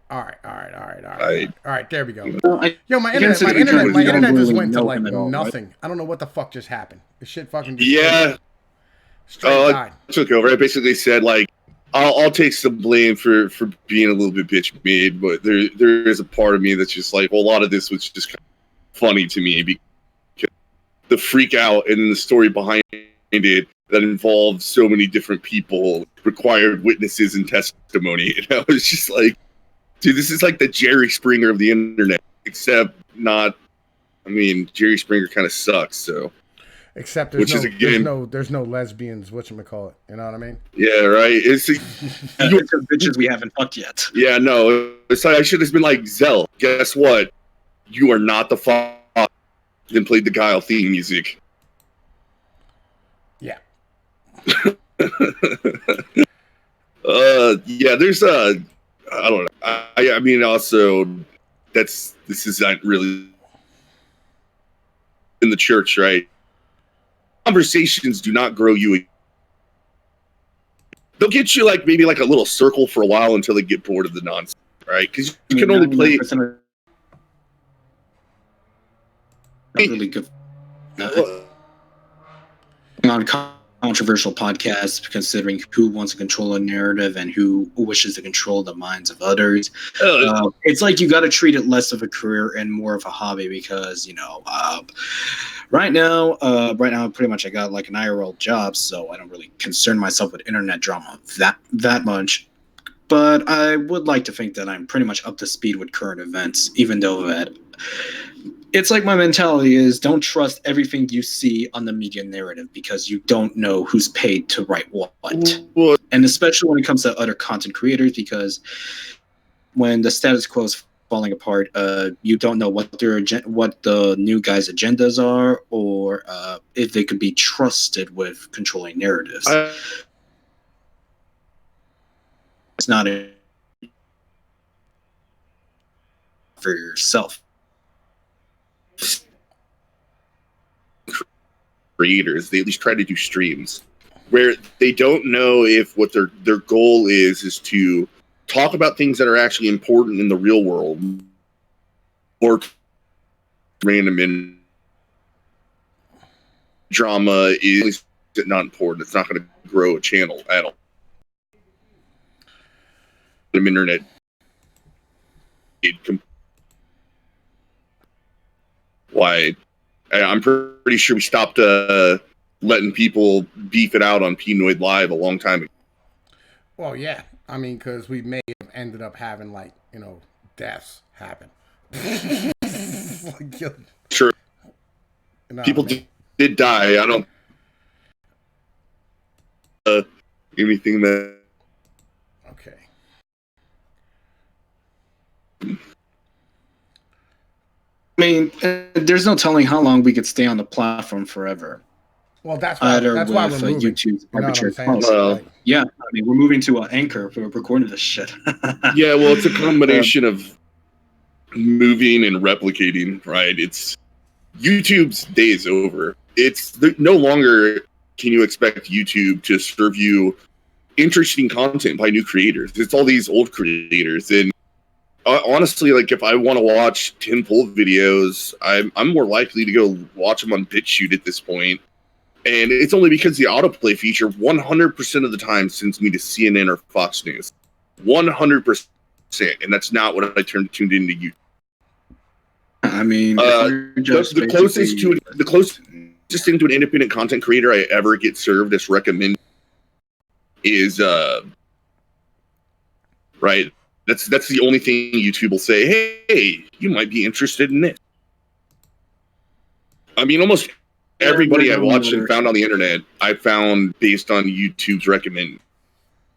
All right. There we go. Well, Yo, my guess internet, it's because my you don't internet just really went to know like him at all, right? nothing. I don't know what the fuck just happened. This shit fucking just Yeah. straight died. Took over. I basically said like, I'll take some blame for being a little bit bitch made, but there is a part of me that's just like, well, a lot of this was just kind of funny to me because the freak out and the story behind it that involved so many different people, required witnesses and testimony. And I was just like, dude, this is like the Jerry Springer of the internet, except not. I mean, Jerry Springer kind of sucks. So, Except there's no lesbians. Whatchamacallit. You know what I mean? Yeah, right. It's bitches we haven't fucked yet. Yeah, no. It's like I should have been like, Zell. Guess what? You are not the fuck. Then played the Guile theme music. Yeah. Yeah. There's I don't know. I mean, also, this is not really in the church, right? Conversations do not grow you. They'll get you like maybe like a little circle for a while until they get bored of the nonsense, right? Because you can only play. Really good. On controversial podcasts, considering who wants to control a narrative and who wishes to control the minds of others. It's like you got to treat it less of a career and more of a hobby because, right now, pretty much I got like an IRL job, so I don't really concern myself with internet drama that much. But I would like to think that I'm pretty much up to speed with current events, even though that it's like my mentality is don't trust everything you see on the media narrative because you don't know who's paid to write what. And especially when it comes to other content creators, because when the status quo is falling apart, you don't know what the new guys' agendas are, or if they could be trusted with controlling narratives. It's not for yourself. Creators, they at least try to do streams where they don't know if what their goal is to talk about things that are actually important in the real world or random in drama is not important. It's not going to grow a channel at all. The internet why I'm pretty sure we stopped letting people beef it out on Pinoid Live a long time ago. Well, yeah. I mean, because we may have ended up having, like, deaths happen. Sure. People did die. I don't... anything that... Okay. I mean, there's no telling how long we could stay on the platform forever. Well, that's why we're moving. YouTube's arbitrary Yeah, I mean, we're moving to Anchor for recording this shit. Yeah, well, it's a combination of moving and replicating, right? It's YouTube's day is over. It's no longer can you expect YouTube to serve you interesting content by new creators. It's all these old creators, and honestly, like if I want to watch Tim Pool videos, I'm more likely to go watch them on BitChute at this point. And it's only because the autoplay feature 100% of the time sends me to CNN or Fox News. 100%. And that's not what I tuned into YouTube. I mean, the closest thing to an independent content creator I ever get served as recommended is right. That's the only thing YouTube will say, hey, you might be interested in this. I mean, almost everybody I watched and found on the internet, I found based on YouTube's recommend,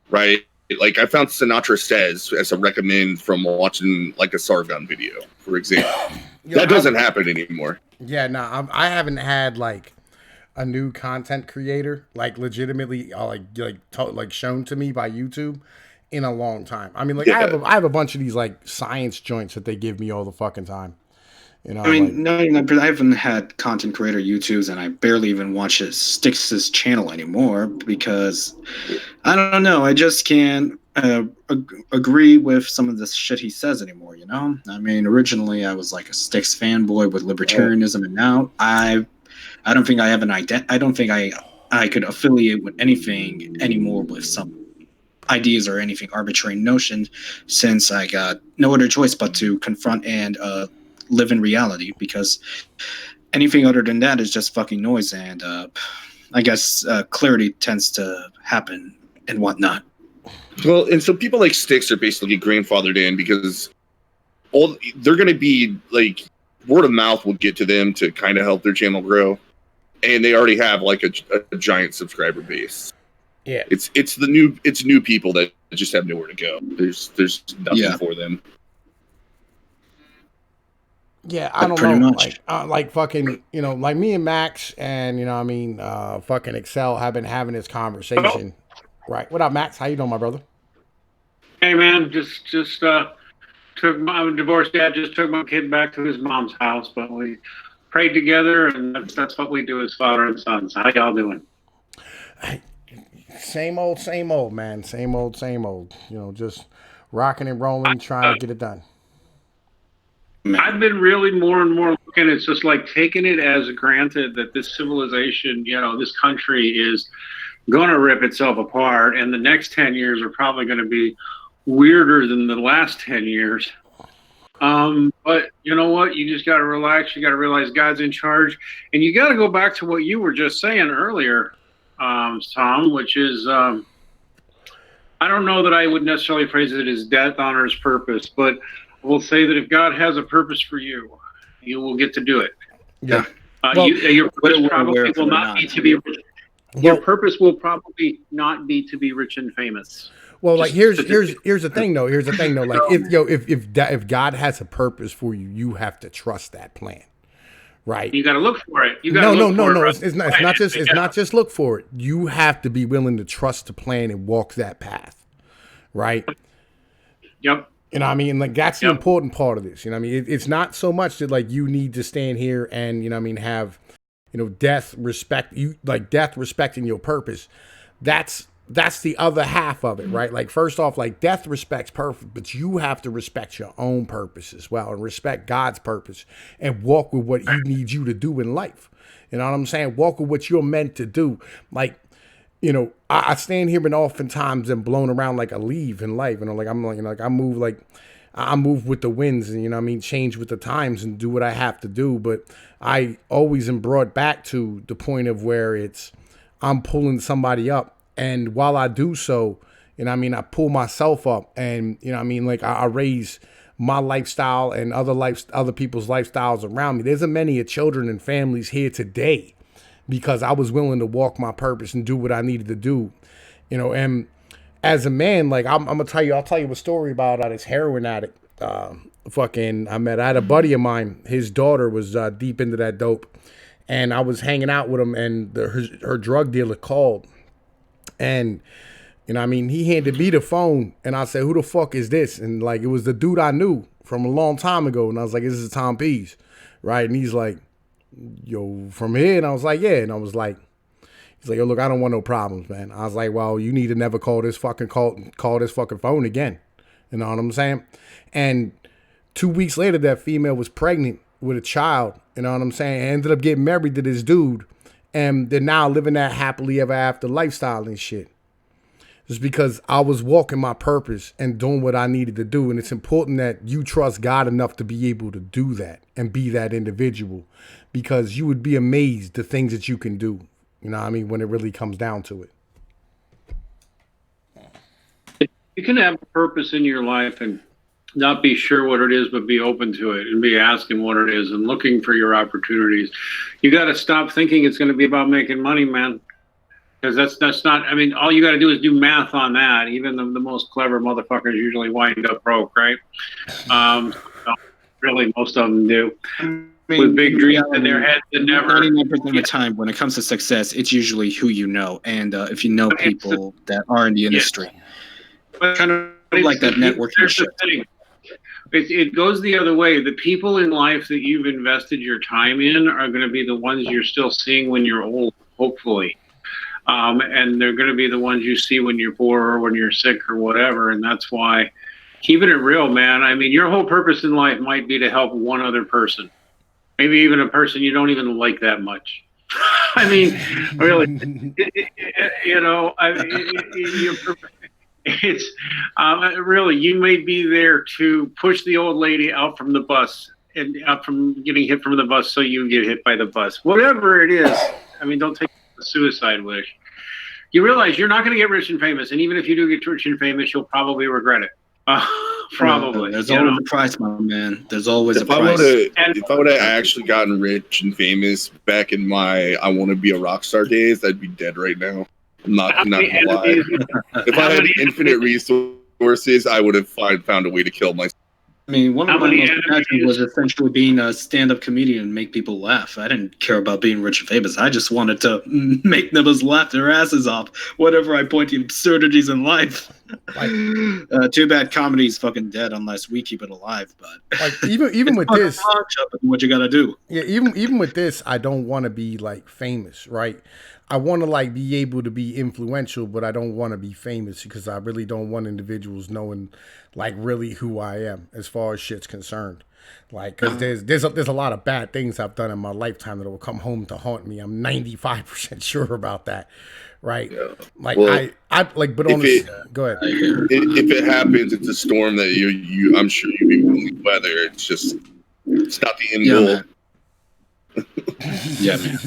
right? Like I found Sinatra Says as a recommend from watching like a Sargon video, for example. That doesn't happen anymore. Yeah, no, I haven't had like a new content creator like legitimately like shown to me by YouTube in a long time. I mean, like I have a bunch of these like science joints that they give me all the fucking time. I mean, I haven't had content creator YouTubes, and I barely even watch Styx's channel anymore because I don't know. I just can't. agree with some of the shit he says anymore. You know, I mean, originally I was like a Styx fanboy with libertarianism, and now I don't think I have an I don't think I could affiliate with anything anymore with some ideas or anything arbitrary notions, since I got no other choice but to confront and live in reality, because anything other than that is just fucking noise, and I guess clarity tends to happen and whatnot. Well, and so people like Styx are basically grandfathered in because they're going to be like, word of mouth will get to them to kind of help their channel grow, and they already have like a giant subscriber base. Yeah, it's new people that just have nowhere to go. There's nothing for them. Yeah, I don't know. Like fucking, like me and Max and fucking Excel have been having this conversation. Right. What up, Max? How you doing, my brother? Hey man, I'm a divorced dad, just took my kid back to his mom's house, but we prayed together, and that's what we do as father and son. So how y'all doing? Same old, man. Same old. Just rocking and rolling, trying to get it done. I've been really more and more looking. It's just like taking it as granted that this civilization, this country is going to rip itself apart, and the next 10 years are probably going to be weirder than the last 10 years. But you know what? You just got to relax. You got to realize God's in charge, and you got to go back to what you were just saying earlier, Tom, which is, I don't know that I would necessarily phrase it as death honors purpose, but I will say that if God has a purpose for you, you will get to do it. Yeah. Your purpose probably will not be to be rich. Your purpose will probably not be to be rich and famous. Well, like here's the thing though. Like if God has a purpose for you, you have to trust that plan, right? You got to look for it. No. It's not just look for it. You have to be willing to trust the plan and walk that path, right? Yep. You know what I mean? Like that's the important part of this. You know what I mean? It's not so much that like you need to stand here and have death respect you, like death respecting your purpose. That's the other half of it, right? Like first off, like death respects purpose, but you have to respect your own purpose as well and respect God's purpose and walk with what He needs you to do in life. You know what I'm saying? Walk with what you're meant to do. Like, I stand here and oftentimes am blown around like a leaf in life. I move with the winds and, change with the times and do what I have to do. But I always am brought back to the point of where I'm pulling somebody up. And while I do so, I pull myself up and, I raise my lifestyle and other people's lifestyles around me. There's a many of children and families here today because I was willing to walk my purpose and do what I needed to do, and as a man, like I'll tell you a story about this heroin addict. I had a buddy of mine, his daughter was deep into that dope, and I was hanging out with him, and her drug dealer called, and he handed me the phone, and I said, "Who the fuck is this?" And like it was the dude I knew from a long time ago, and I was like, "This is Tom Pease, right?" And he's like, "Yo, from here?" And I was like, "Yeah." And I was like, he's like, "Yo, look, I don't want no problems, man." I was like, "Well, you need to never call this fucking phone again." You know what I'm saying? And 2 weeks later, that female was pregnant with a child. You know what I'm saying? And ended up getting married to this dude, and they're now living that happily ever after lifestyle and shit. Just because I was walking my purpose and doing what I needed to do. And it's important that you trust God enough to be able to do that and be that individual, because you would be amazed the things that you can do, when it really comes down to it. You can have a purpose in your life and not be sure what it is, but be open to it and be asking what it is and looking for your opportunities. You got to stop thinking it's going to be about making money, man. Because that's not, all you got to do is do math on that. Even the most clever motherfuckers usually wind up broke, right? Really, most of them do. With big dreams in their heads and never. 99% of the time, when it comes to success, it's usually who you know. And if you know people that are in the industry. But kind of like that networking shit. It goes the other way. The people in life that you've invested your time in are going to be the ones you're still seeing when you're old, hopefully. and they're going to be the ones you see when you're poor or when you're sick or whatever. And that's why keeping it real, man. I mean, your whole purpose in life might be to help one other person, maybe even a person you don't even like that much. I mean, really, it's really, you may be there to push the old lady out from the bus and out from getting hit from the bus so you get hit by the bus. Whatever it is, I mean, don't take a suicide wish. You realize you're not going to get rich and famous, and even if you do get rich and famous, you'll probably regret it. Probably. There's always a price, my man. There's always a price. If I would have actually gotten rich and famous back in my I want to be a rock star days, I'd be dead right now. I'm not gonna lie. If I had infinite resources, I would have found a way to kill myself. I mean, one of my most passions was essentially being a stand-up comedian and make people laugh. I didn't care about being rich and famous. I just wanted to make nibbles laugh their asses off whenever I point to absurdities in life. Too bad comedy's fucking dead unless we keep it alive. But like even with this, what you gotta do? Yeah, even with this, I don't want to be like famous, right? I want to like be able to be influential, but I don't want to be famous because I really don't want individuals knowing like really who I am as far as shit's concerned. Like, because there's a lot of bad things I've done in my lifetime that will come home to haunt me. I'm 95% sure about that, right? Yeah. Like, well, I like, but on this, go ahead. If it happens, it's a storm that you I'm sure you'd be willing to weather. It's not the end goal. Man. Yeah, man.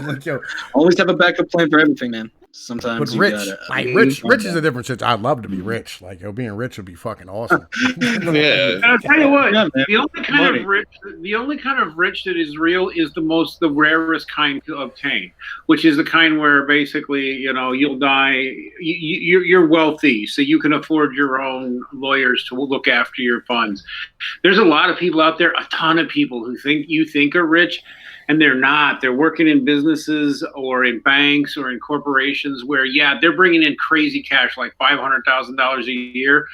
Like, yo, always have a backup plan for everything, man. Sometimes but rich is a different situation. I'd love to be rich. Like, being rich would be fucking awesome. Yeah. I'll tell you what, the only kind of rich that is real is the rarest kind to obtain, which is the kind where basically, you'll die. You're wealthy, so you can afford your own lawyers to look after your funds. There's a lot of people out there, a ton of people who think are rich. And they're not. They're working in businesses or in banks or in corporations where, they're bringing in crazy cash, like $500,000 a year.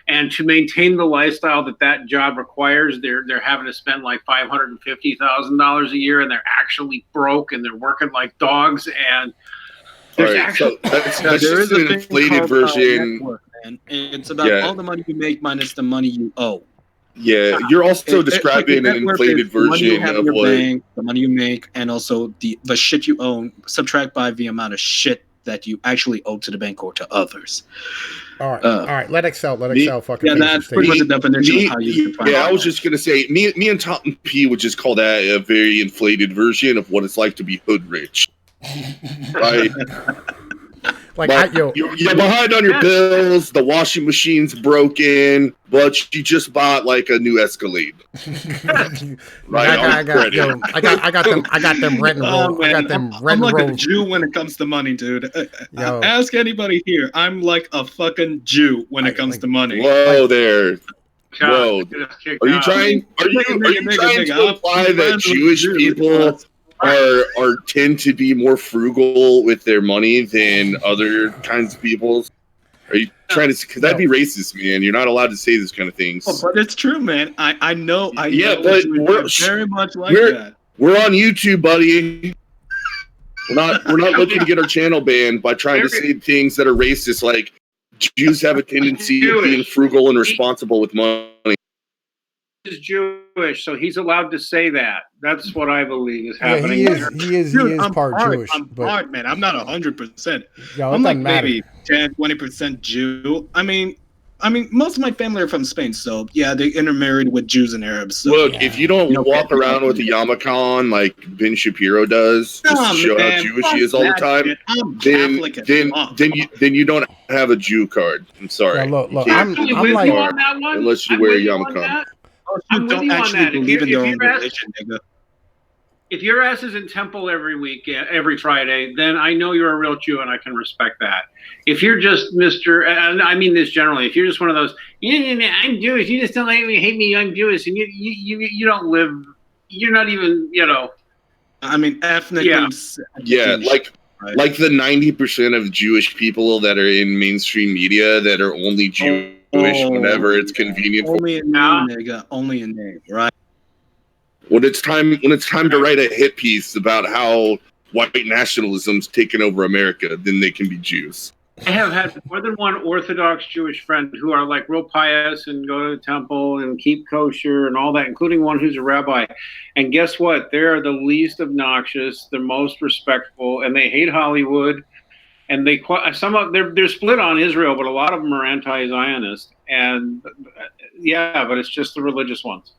And to maintain the lifestyle that job requires, they're having to spend like $550,000 a year, and they're actually broke, and they're working like dogs. And there's that's there is an inflated version. Network, man. It's about all the money you make minus the money you owe. Yeah, you're also describing an inflated version of what the money you make, and also the shit you own. Subtract by the amount of shit that you actually owe to the bank or to others. All right. Let Excel fucking. Yeah, that's pretty much the definition of how you define. Yeah, I was just gonna say, me and Tom P would just call that a very inflated version of what it's like to be hood rich. Right. Like, you're behind on your bills. The washing machine's broken, but you just bought like a new Escalade. Right? I got them rent and roll. I'm like a Jew when it comes to money, dude. Ask anybody here. I'm like a fucking Jew when it comes to money. Whoa, there. Whoa. Are you trying to imply that Jewish people are tend to be more frugal with their money than other kinds of people? Are you trying to? Because that'd be racist, man. You're not allowed to say this kind of things. Oh, but it's true, man. I know. But we're very much like that. We're on YouTube, buddy. We're not looking to get our channel banned by trying to say things that are racist, like Jews have a tendency of being frugal and responsible with money. Is Jewish, so he's allowed to say that. That's what I believe is happening. He is part Jewish. I'm part, man. I'm not 100%. I'm like maybe 10-20% Jew. I mean, most of my family are from Spain, so they intermarried with Jews and Arabs. So, look, if you don't walk around with a yarmulke on like Ben Shapiro does, just to show how Jewish he is all the time, then you don't have a Jew card. I'm sorry. Yeah, look, I'm like, unless you wear a yarmulke. I'm with you on that. If your ass is in temple every week, every Friday, then I know you're a real Jew, and I can respect that. If you're just Mr., and I mean this generally, if you're just one of those, I'm Jewish, you just don't like me, hate me, I'm Jewish, and you don't live, you're not even, I mean, ethnically. Yeah, like the 90% of Jewish people that are in mainstream media that are only Jewish whenever it's convenient. Only in name, nigga. Only in name, right? When it's time to write a hit piece about how white nationalism's taken over America, then they can be Jews. I have had more than one Orthodox Jewish friend who are like real pious and go to the temple and keep kosher and all that, including one who's a rabbi. And guess what? They're the least obnoxious, the most respectful, and they hate Hollywood. And they're split on Israel, but a lot of them are anti-Zionist. And yeah, but it's just the religious ones.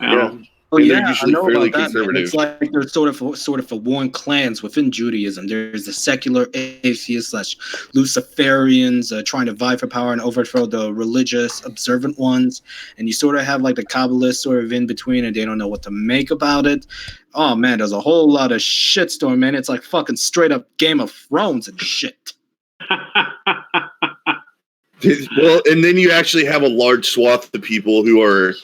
Yeah. Oh And yeah, they're usually I know fairly about that. Man. conservative. It's like there's sort of a warring clans within Judaism. There's the secular atheists / Luciferians trying to vie for power and overthrow the religious observant ones, and you sort of have like the Kabbalists sort of in between, and they don't know what to make about it. Oh man, there's a whole lot of shitstorm, man. It's like fucking straight up Game of Thrones and shit. Well, and then you actually have a large swath of people who are,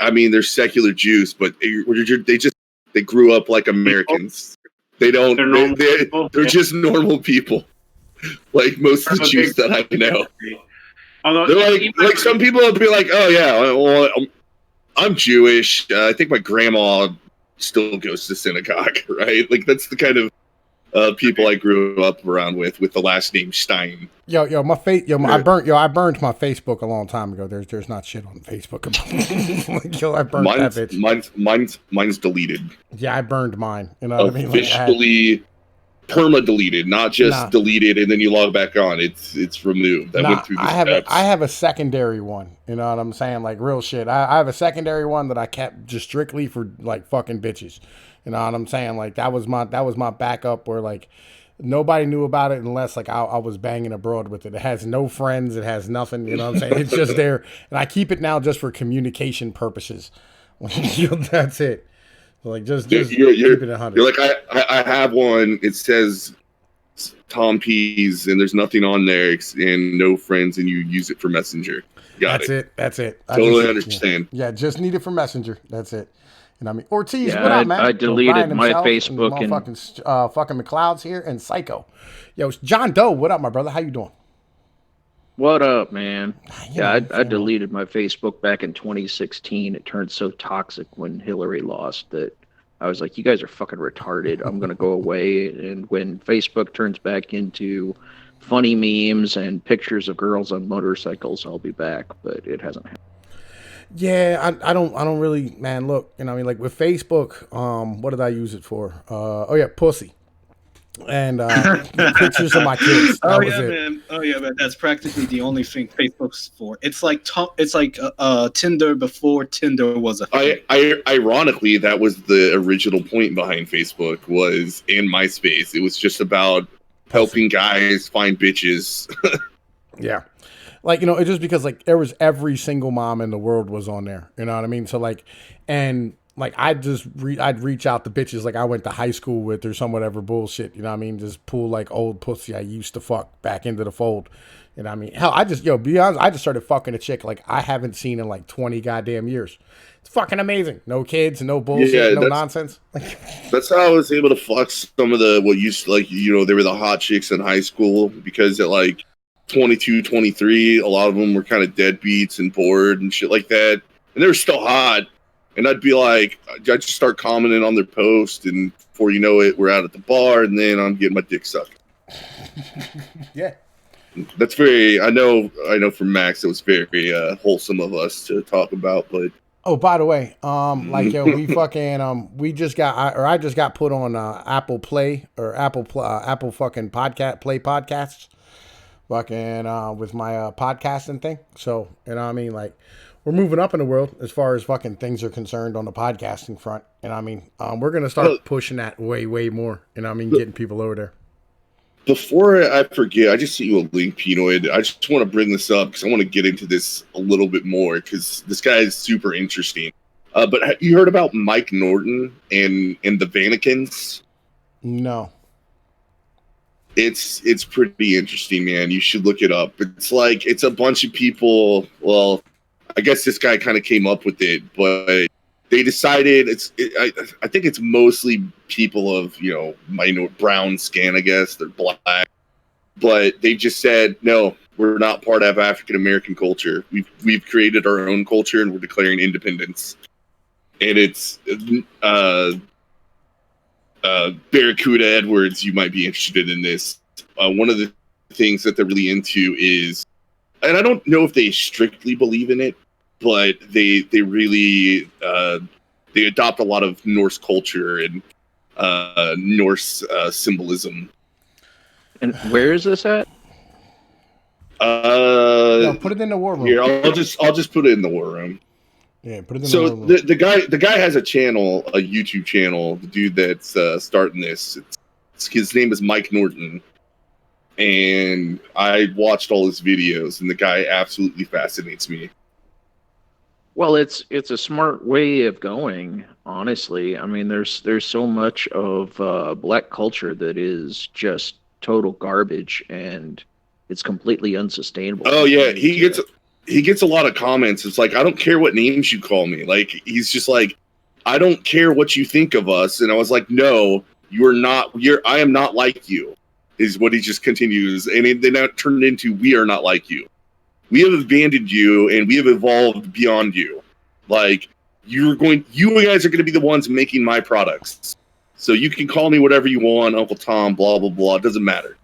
I mean, they're secular Jews, but they grew up like Americans. They're just normal people, like most of the Jews that I know. Although they're like some people will be like, oh yeah, well, I'm Jewish. I think my grandma still goes to synagogue, right? Like that's the kind of people I grew up around with the last name Stein. I burned my Facebook a long time ago. There's not shit on Facebook about like, I burned that bitch. Mine's deleted. Yeah, I burned mine. You know what I mean? Officially perma deleted, not just deleted and then you log back on. It's removed. I went through the steps. I have a secondary one. You know what I'm saying? Like real shit. I have a secondary one that I kept just strictly for like fucking bitches. You know what I'm saying? Like that was my backup where like nobody knew about it unless like I was banging abroad with it. It has no friends. It has nothing. You know what I'm saying? It's just there. And I keep it now just for communication purposes. That's it. Like just keep it 100. You're like I have one. It says Tom Pease and there's nothing on there and no friends and you use it for Messenger. That's it. Totally understand. Yeah, just need it for Messenger. That's it. And I mean, Ortiz, what up, man? I deleted my Facebook and fucking McLeod's here and Psycho. Yo, John Doe, what up, my brother? How you doing? What up, man? I deleted my Facebook back in 2016. It turned so toxic when Hillary lost that I was like, you guys are fucking retarded. I'm going to go away. And when Facebook turns back into funny memes and pictures of girls on motorcycles, I'll be back. But it hasn't happened. Yeah, I don't really, man, look, you know, I mean, like with Facebook, what did I use it for? Pussy. And pictures of my kids. Man. Oh yeah, man. That's practically the only thing Facebook's for. It's like Tinder before Tinder was a thing. Ironically, that was the original point behind Facebook was in MySpace. It was just about helping guys find bitches. Yeah. Like, you know, it's just because like there was every single mom in the world was on there. You know what I mean? So like, and like I'd reach out to bitches like I went to high school with or some whatever bullshit. You know what I mean? Just pull like old pussy I used to fuck back into the fold. You know what I mean? Hell, be honest, I just started fucking a chick like I haven't seen in like 20 goddamn years. It's fucking amazing. No kids, no bullshit, no nonsense. That's how I was able to fuck some of the what used to, like, you know, they were the hot chicks in high school because at like 22, 23, a lot of them were kind of deadbeats and bored and shit like that. And they were still hot. And I'd be like, I'd just start commenting on their post. And before you know it, we're out at the bar. And then I'm getting my dick sucked. Yeah. That's very, I know from Max, it was very wholesome of us to talk about. But oh, by the way, like, yo, we fucking, I just got put on Apple Play or Apple fucking podcasts. Fucking with my podcasting thing. So, you know what I mean? Like, we're moving up in the world as far as fucking things are concerned on the podcasting front. And I mean, we're going to start pushing that way, way more. You know what I mean? Getting people over there. Before I forget, I just sent you a link, Pinoid. I just want to bring this up because I want to get into this a little bit more because this guy is super interesting. But you heard about Mike Norton and the Vanikins? No. It's pretty interesting, man. You should look it up. It's a bunch of people. Well, I guess this guy kind of came up with it, but they decided I think it's mostly people of, you know, brown skin. I guess they're black, but they just said no. We're not part of African American culture. We've created our own culture and we're declaring independence. And Barracuda Edwards, you might be interested in this. One of the things that they're really into is, and I don't know if they strictly believe in it, but they really they adopt a lot of Norse culture and Norse symbolism. And where is this at? No, put it in the war room. Here, I'll just put it in the war room. Yeah, put it in the war room. So the guy has a channel, a YouTube channel. The dude that's starting this, his name is Mike Norton, and I watched all his videos, and the guy absolutely fascinates me. Well, it's a smart way of going, honestly. I mean, there's so much of black culture that is just total garbage, and it's completely unsustainable. Oh yeah, he gets a lot of comments. It's like, I don't care what names you call me. Like, he's just like, I don't care what you think of us. And I was like, no, you're not. I am not like you. Is what he just continues, and then that turned into, we are not like you. We have abandoned you, and we have evolved beyond you. Like, you guys are going to be the ones making my products. So you can call me whatever you want, Uncle Tom, blah blah blah. It doesn't matter.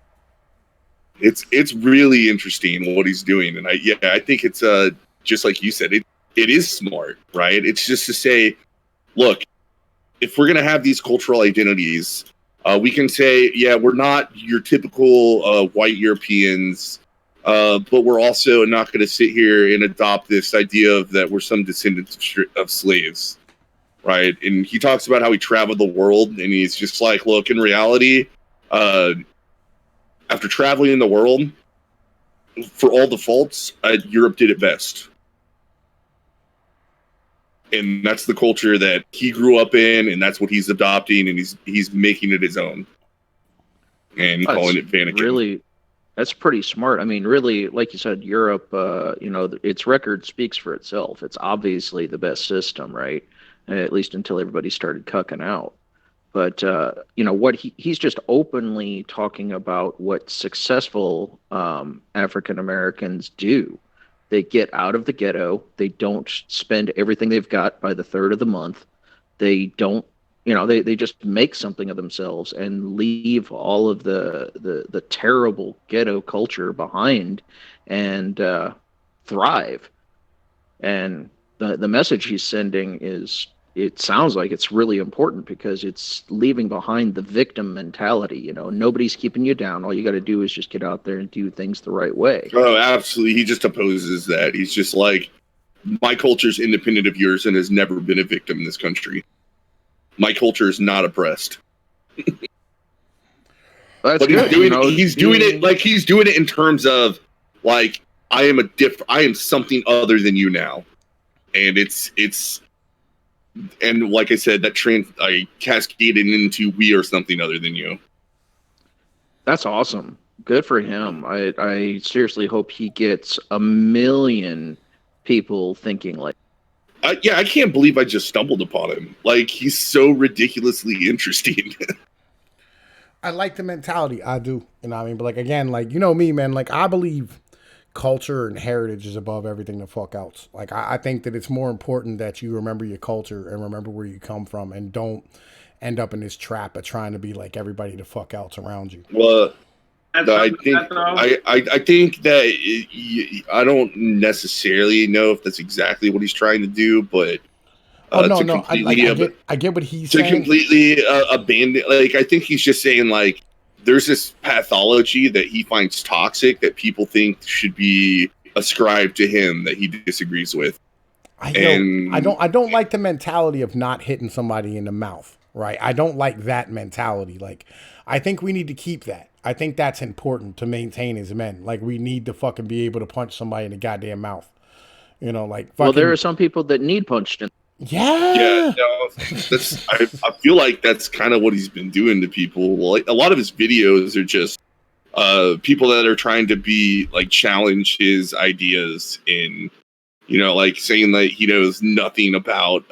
It's really interesting what he's doing, and I think it's just like you said, it is smart, right? It's just to say, look, if we're gonna have these cultural identities, we can say, yeah, we're not your typical white Europeans, but we're also not going to sit here and adopt this idea of that we're some descendants of slaves, right? And he talks about how he traveled the world, and he's just like, look, in reality, after traveling in the world, for all the faults, Europe did it best. And that's the culture that he grew up in, and that's what he's adopting, and he's making it his own. And calling it Vatican. Really, that's pretty smart. I mean, really, like you said, Europe, its record speaks for itself. It's obviously the best system, right? At least until everybody started cucking out. But, what he's just openly talking about what successful African Americans do. They get out of the ghetto. They don't spend everything they've got by the third of the month. They don't, they just make something of themselves and leave all of the terrible ghetto culture behind and thrive. And the message he's sending is, it sounds like it's really important because it's leaving behind the victim mentality. Nobody's keeping you down. All you got to do is just get out there and do things the right way. Oh, absolutely. He just opposes that. He's just like, my culture's independent of yours and has never been a victim in this country. My culture is not oppressed. But he's doing it in terms of, like, I am something other than you now. And and like I said, I cascaded into, we are something other than you. That's awesome. Good for him. I seriously hope he gets 1 million people thinking like. I can't believe I just stumbled upon him. Like, he's so ridiculously interesting. I like the mentality. I do. You know what I mean? But like, again, like, me, man, like, I believe culture and heritage is above everything the fuck else. Like, I think that it's more important that you remember your culture and remember where you come from and don't end up in this trap of trying to be like everybody the fuck else around you. Well, I think that I don't necessarily know if that's exactly what he's trying to do, but I get what he's saying. To completely abandon, like, I think he's just saying, like, there's this pathology that he finds toxic that people think should be ascribed to him that he disagrees with. I don't like the mentality of not hitting somebody in the mouth, right? I don't like that mentality. Like, I think we need to keep that. I think that's important to maintain as men. Like, we need to fucking be able to punch somebody in the goddamn mouth. Like, fucking. Well, there are some people that need punched in. Yeah. No, I feel like that's kind of what he's been doing to people. Like, a lot of his videos are just people that are trying to be like, challenge his ideas in, like, saying that he knows nothing about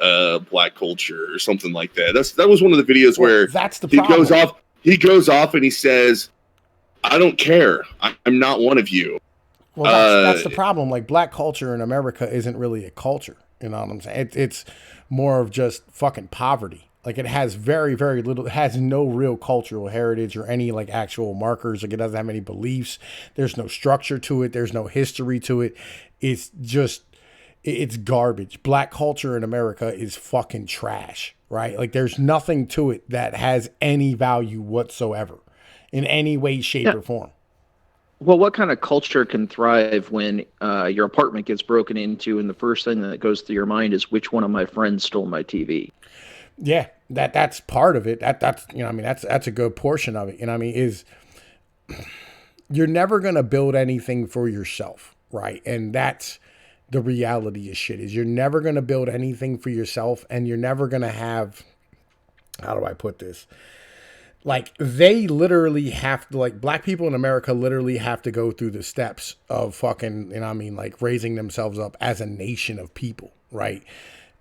black culture or something like that. That was one of the videos where that's the problem. He goes off and he says, I don't care. I'm not one of you. Well, that's the problem. Like, black culture in America isn't really a culture. You know what I'm saying? It's more of just fucking poverty. Like it has very, very little, it has no real cultural heritage or any like actual markers. Like it doesn't have any beliefs. There's no structure to it. There's no history to it. It's just, it's garbage. Black culture in America is fucking trash, right? Like there's nothing to it that has any value whatsoever in any way, shape, or form. Well, what kind of culture can thrive when your apartment gets broken into and the first thing that goes through your mind is which one of my friends stole my TV? Yeah, that's part of it. That's you know what I mean, that's a good portion of it. You know what I mean, is you're never gonna build anything for yourself, right? And that's the reality of shit, is you're never gonna build anything for yourself, and you're never gonna have, how do I put this? Like they literally have to, like black people in America literally have to go through the steps of fucking, you know what I mean, like raising themselves up as a nation of people, right?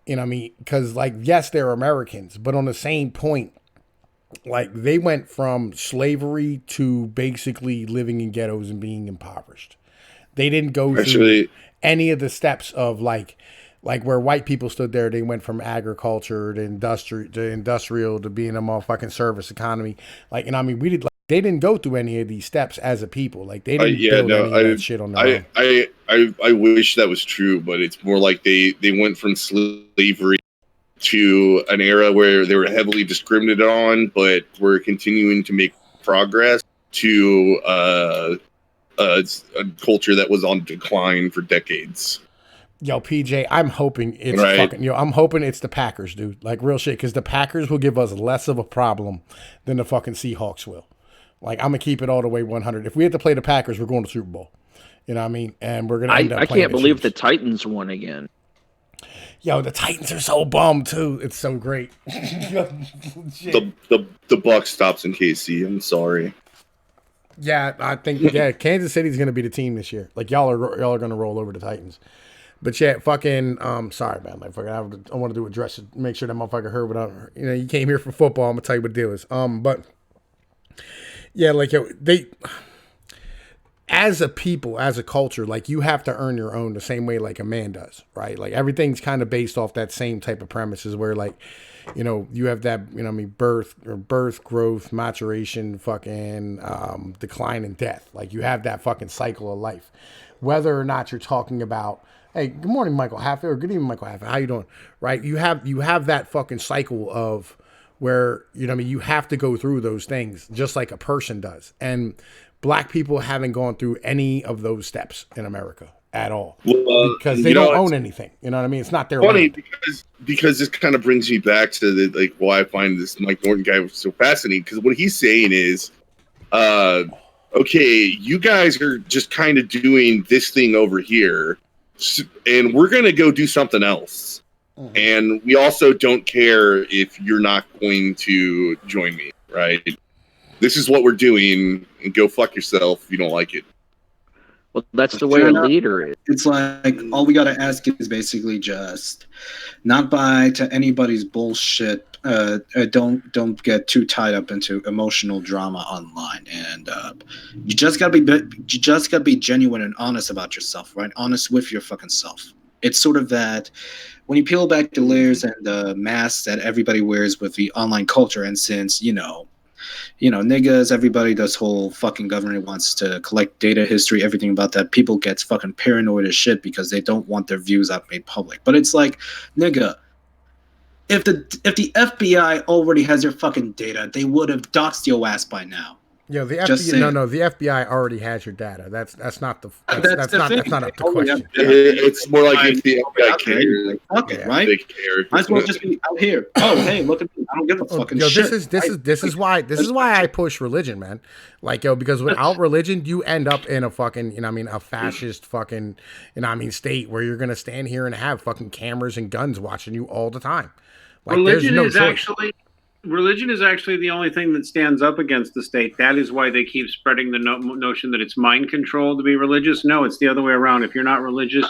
You know what I mean? Because, like, yes, they're Americans, but on the same point, like, they went from slavery to basically living in ghettos and being impoverished. They didn't go through any of the steps of, like where white people stood there, they went from agriculture to industrial to being a motherfucking service economy. Like, you know what I mean? They didn't go through any of these steps as a people. Like they didn't build any of that shit on their own. I wish that was true, but it's more like they went from slavery to an era where they were heavily discriminated on, but were continuing to make progress to a culture that was on decline for decades. Yo, PJ, I'm hoping it's fucking, I'm hoping it's the Packers, dude. Like real shit, because the Packers will give us less of a problem than the fucking Seahawks will. Like, I'm going to keep it all the way 100. If we had to play the Packers, we're going to Super Bowl. You know what I mean? And we're going to end up playing I can't believe the Titans won again. Yo, the Titans are so bummed, too. It's so great. The buck stops in KC. I'm sorry. Yeah, I think, Kansas City's going to be the team this year. Like, y'all are going to roll over the Titans. But yeah, fucking, sorry, man. Like, fucking, I want to do a dress to make sure that motherfucker heard what you came here for football. I'm going to tell you what the deal is. But yeah, like, yo, they, as a people, as a culture, like, you have to earn your own the same way like a man does, right? Like, everything's kind of based off that same type of premises where, like, you have that, birth, growth, maturation, fucking, decline and death. Like, you have that fucking cycle of life. Whether or not you're talking about, hey, good morning, Michael Halford, or good evening, Michael Halford, how you doing? Right? You have that fucking cycle of where, you have to go through those things just like a person does. And black people haven't gone through any of those steps in America at all. Because they don't own anything. You know what I mean? It's not their funny land. because this kind of brings me back to why I find this Mike Norton guy so fascinating. Because what he's saying is, okay, you guys are just kind of doing this thing over here, and we're going to go do something else. Mm-hmm. And we also don't care if you're not going to join me, right? This is what we're doing, and go fuck yourself if you don't like it. Well, that's the way a leader is. It's like, all we got to ask is basically just not buy to anybody's bullshit. Don't get too tied up into emotional drama online, and you just gotta be genuine and honest about yourself, right? Honest with your fucking self. It's sort of that when you peel back the layers and the masks that everybody wears with the online culture, and since niggas, everybody, this whole fucking government wants to collect data history, everything about that, people gets fucking paranoid as shit because they don't want their views out made public. But it's like, nigga, if the FBI already has your fucking data, they would have doxed your ass by now. Yeah, the FBI. The FBI already has your data. That's not up to question. It's more like if the FBI cares. Like, fuck it, right? They care. Might as well just be out here. Oh, hey, look at me. I don't give a fucking shit. This is why I push religion, man. Like, because without religion, you end up in a fucking, a fascist fucking, state where you're gonna stand here and have fucking cameras and guns watching you all the time. Like, religion is actually the only thing that stands up against the state. That is why they keep spreading the notion that it's mind control to be religious. No, it's the other way around. If you're not religious,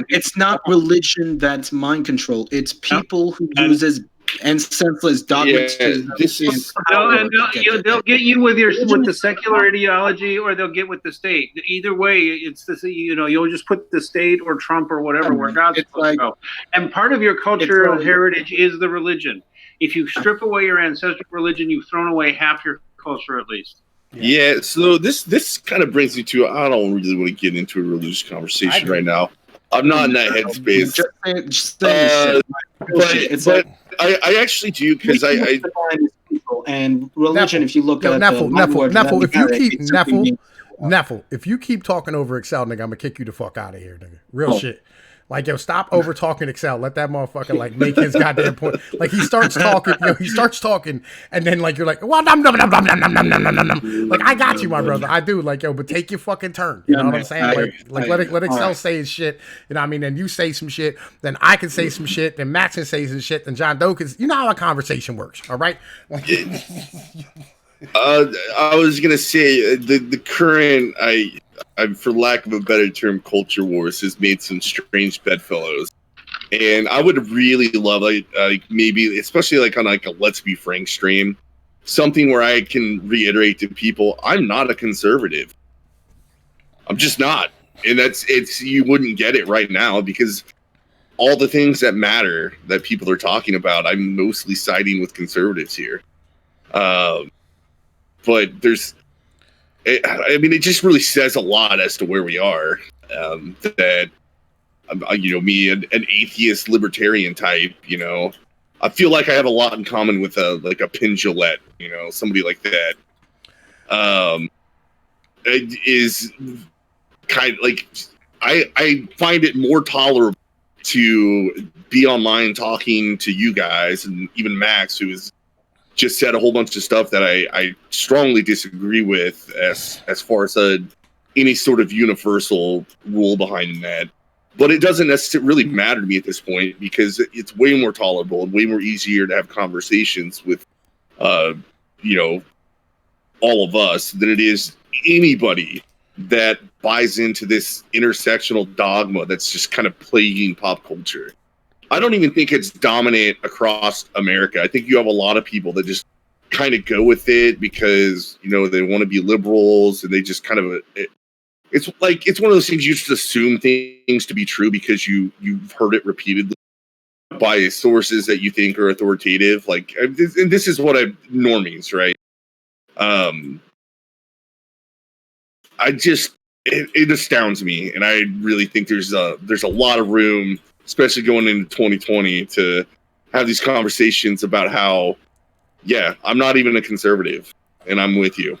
it's not religion that's mind control. It's people who uses and senseless dogmatism. They'll get you with the secular ideology, or they'll get with the state. Either way, it's this. You'll just put the state or Trump or whatever where God's supposed to go. And part of your cultural heritage is the religion. if you strip away your ancestral religion, you've thrown away half your culture at least. Yeah, so this kind of brings me to, I don't really want to get into a religious conversation right now. I'm not in that headspace. But I actually do, because I and religion. If you look at Neffel, if you keep talking over Excel, nigga, I'm gonna kick you the fuck out of here, nigga. Real shit. Like, yo, stop over talking Excel. Let that motherfucker like make his goddamn point. Like, he starts talking, and then like you're like, well, like, I got you, my brother. I do. Like, yo, but take your fucking turn. You know what I'm saying? Like let Excel say his shit. You know what I mean? Then you say some shit. Then I can say some shit. Then Max can say some shit. Then John Doe can. You know how a conversation works, all right? I was gonna say the current for lack of a better term, culture wars has made some strange bedfellows, and I would really love like maybe, especially like on like a Let's Be Frank stream, something where I can reiterate to people, I'm not a conservative. I'm just not, and you wouldn't get it right now because all the things that matter that people are talking about, I'm mostly siding with conservatives here. But it just really says a lot as to where we are. That, me, an atheist libertarian type, I feel like I have a lot in common with a Penn Jillette, somebody like that. It is kind of like, I find it more tolerable to be online talking to you guys, and even Max, who is just said a whole bunch of stuff that I strongly disagree with as far as any sort of universal rule behind that. But it doesn't necessarily really matter to me at this point because it's way more tolerable and way more easier to have conversations with, all of us than it is anybody that buys into this intersectional dogma that's just kind of plaguing pop culture. I don't even think it's dominant across America. I think you have a lot of people that just kind of go with it because, they want to be liberals and they just kind of, it's one of those things you just assume things to be true because you've heard it repeatedly by sources that you think are authoritative. Like, and this is what normies, right? It astounds me. And I really think there's a lot of room, especially going into 2020, to have these conversations about how, I'm not even a conservative, and I'm with you.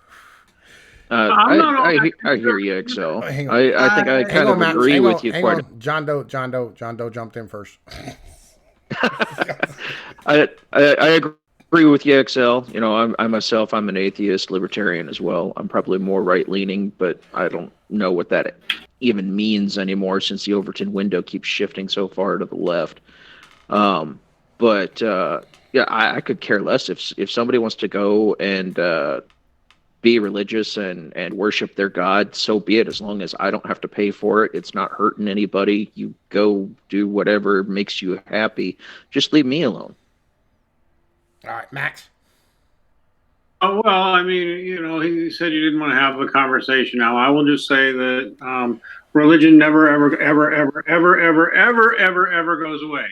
I hear you, Excel. I think I kind of agree with you quite. John Doe jumped in first. I agree with you, Excel. I myself, I'm an atheist, libertarian as well. I'm probably more right-leaning, but I don't know what that even means anymore since the Overton window keeps shifting so far to the left. I could care less if somebody wants to go and be religious and worship their God, so be it, as long as I don't have to pay for it. It's not hurting anybody. You go do whatever makes you happy. Just leave me alone. All right, Max. Oh, well, I mean, he said you didn't want to have a conversation. Now, I will just say that religion never, ever, ever, ever, ever, ever, ever, ever, ever goes away.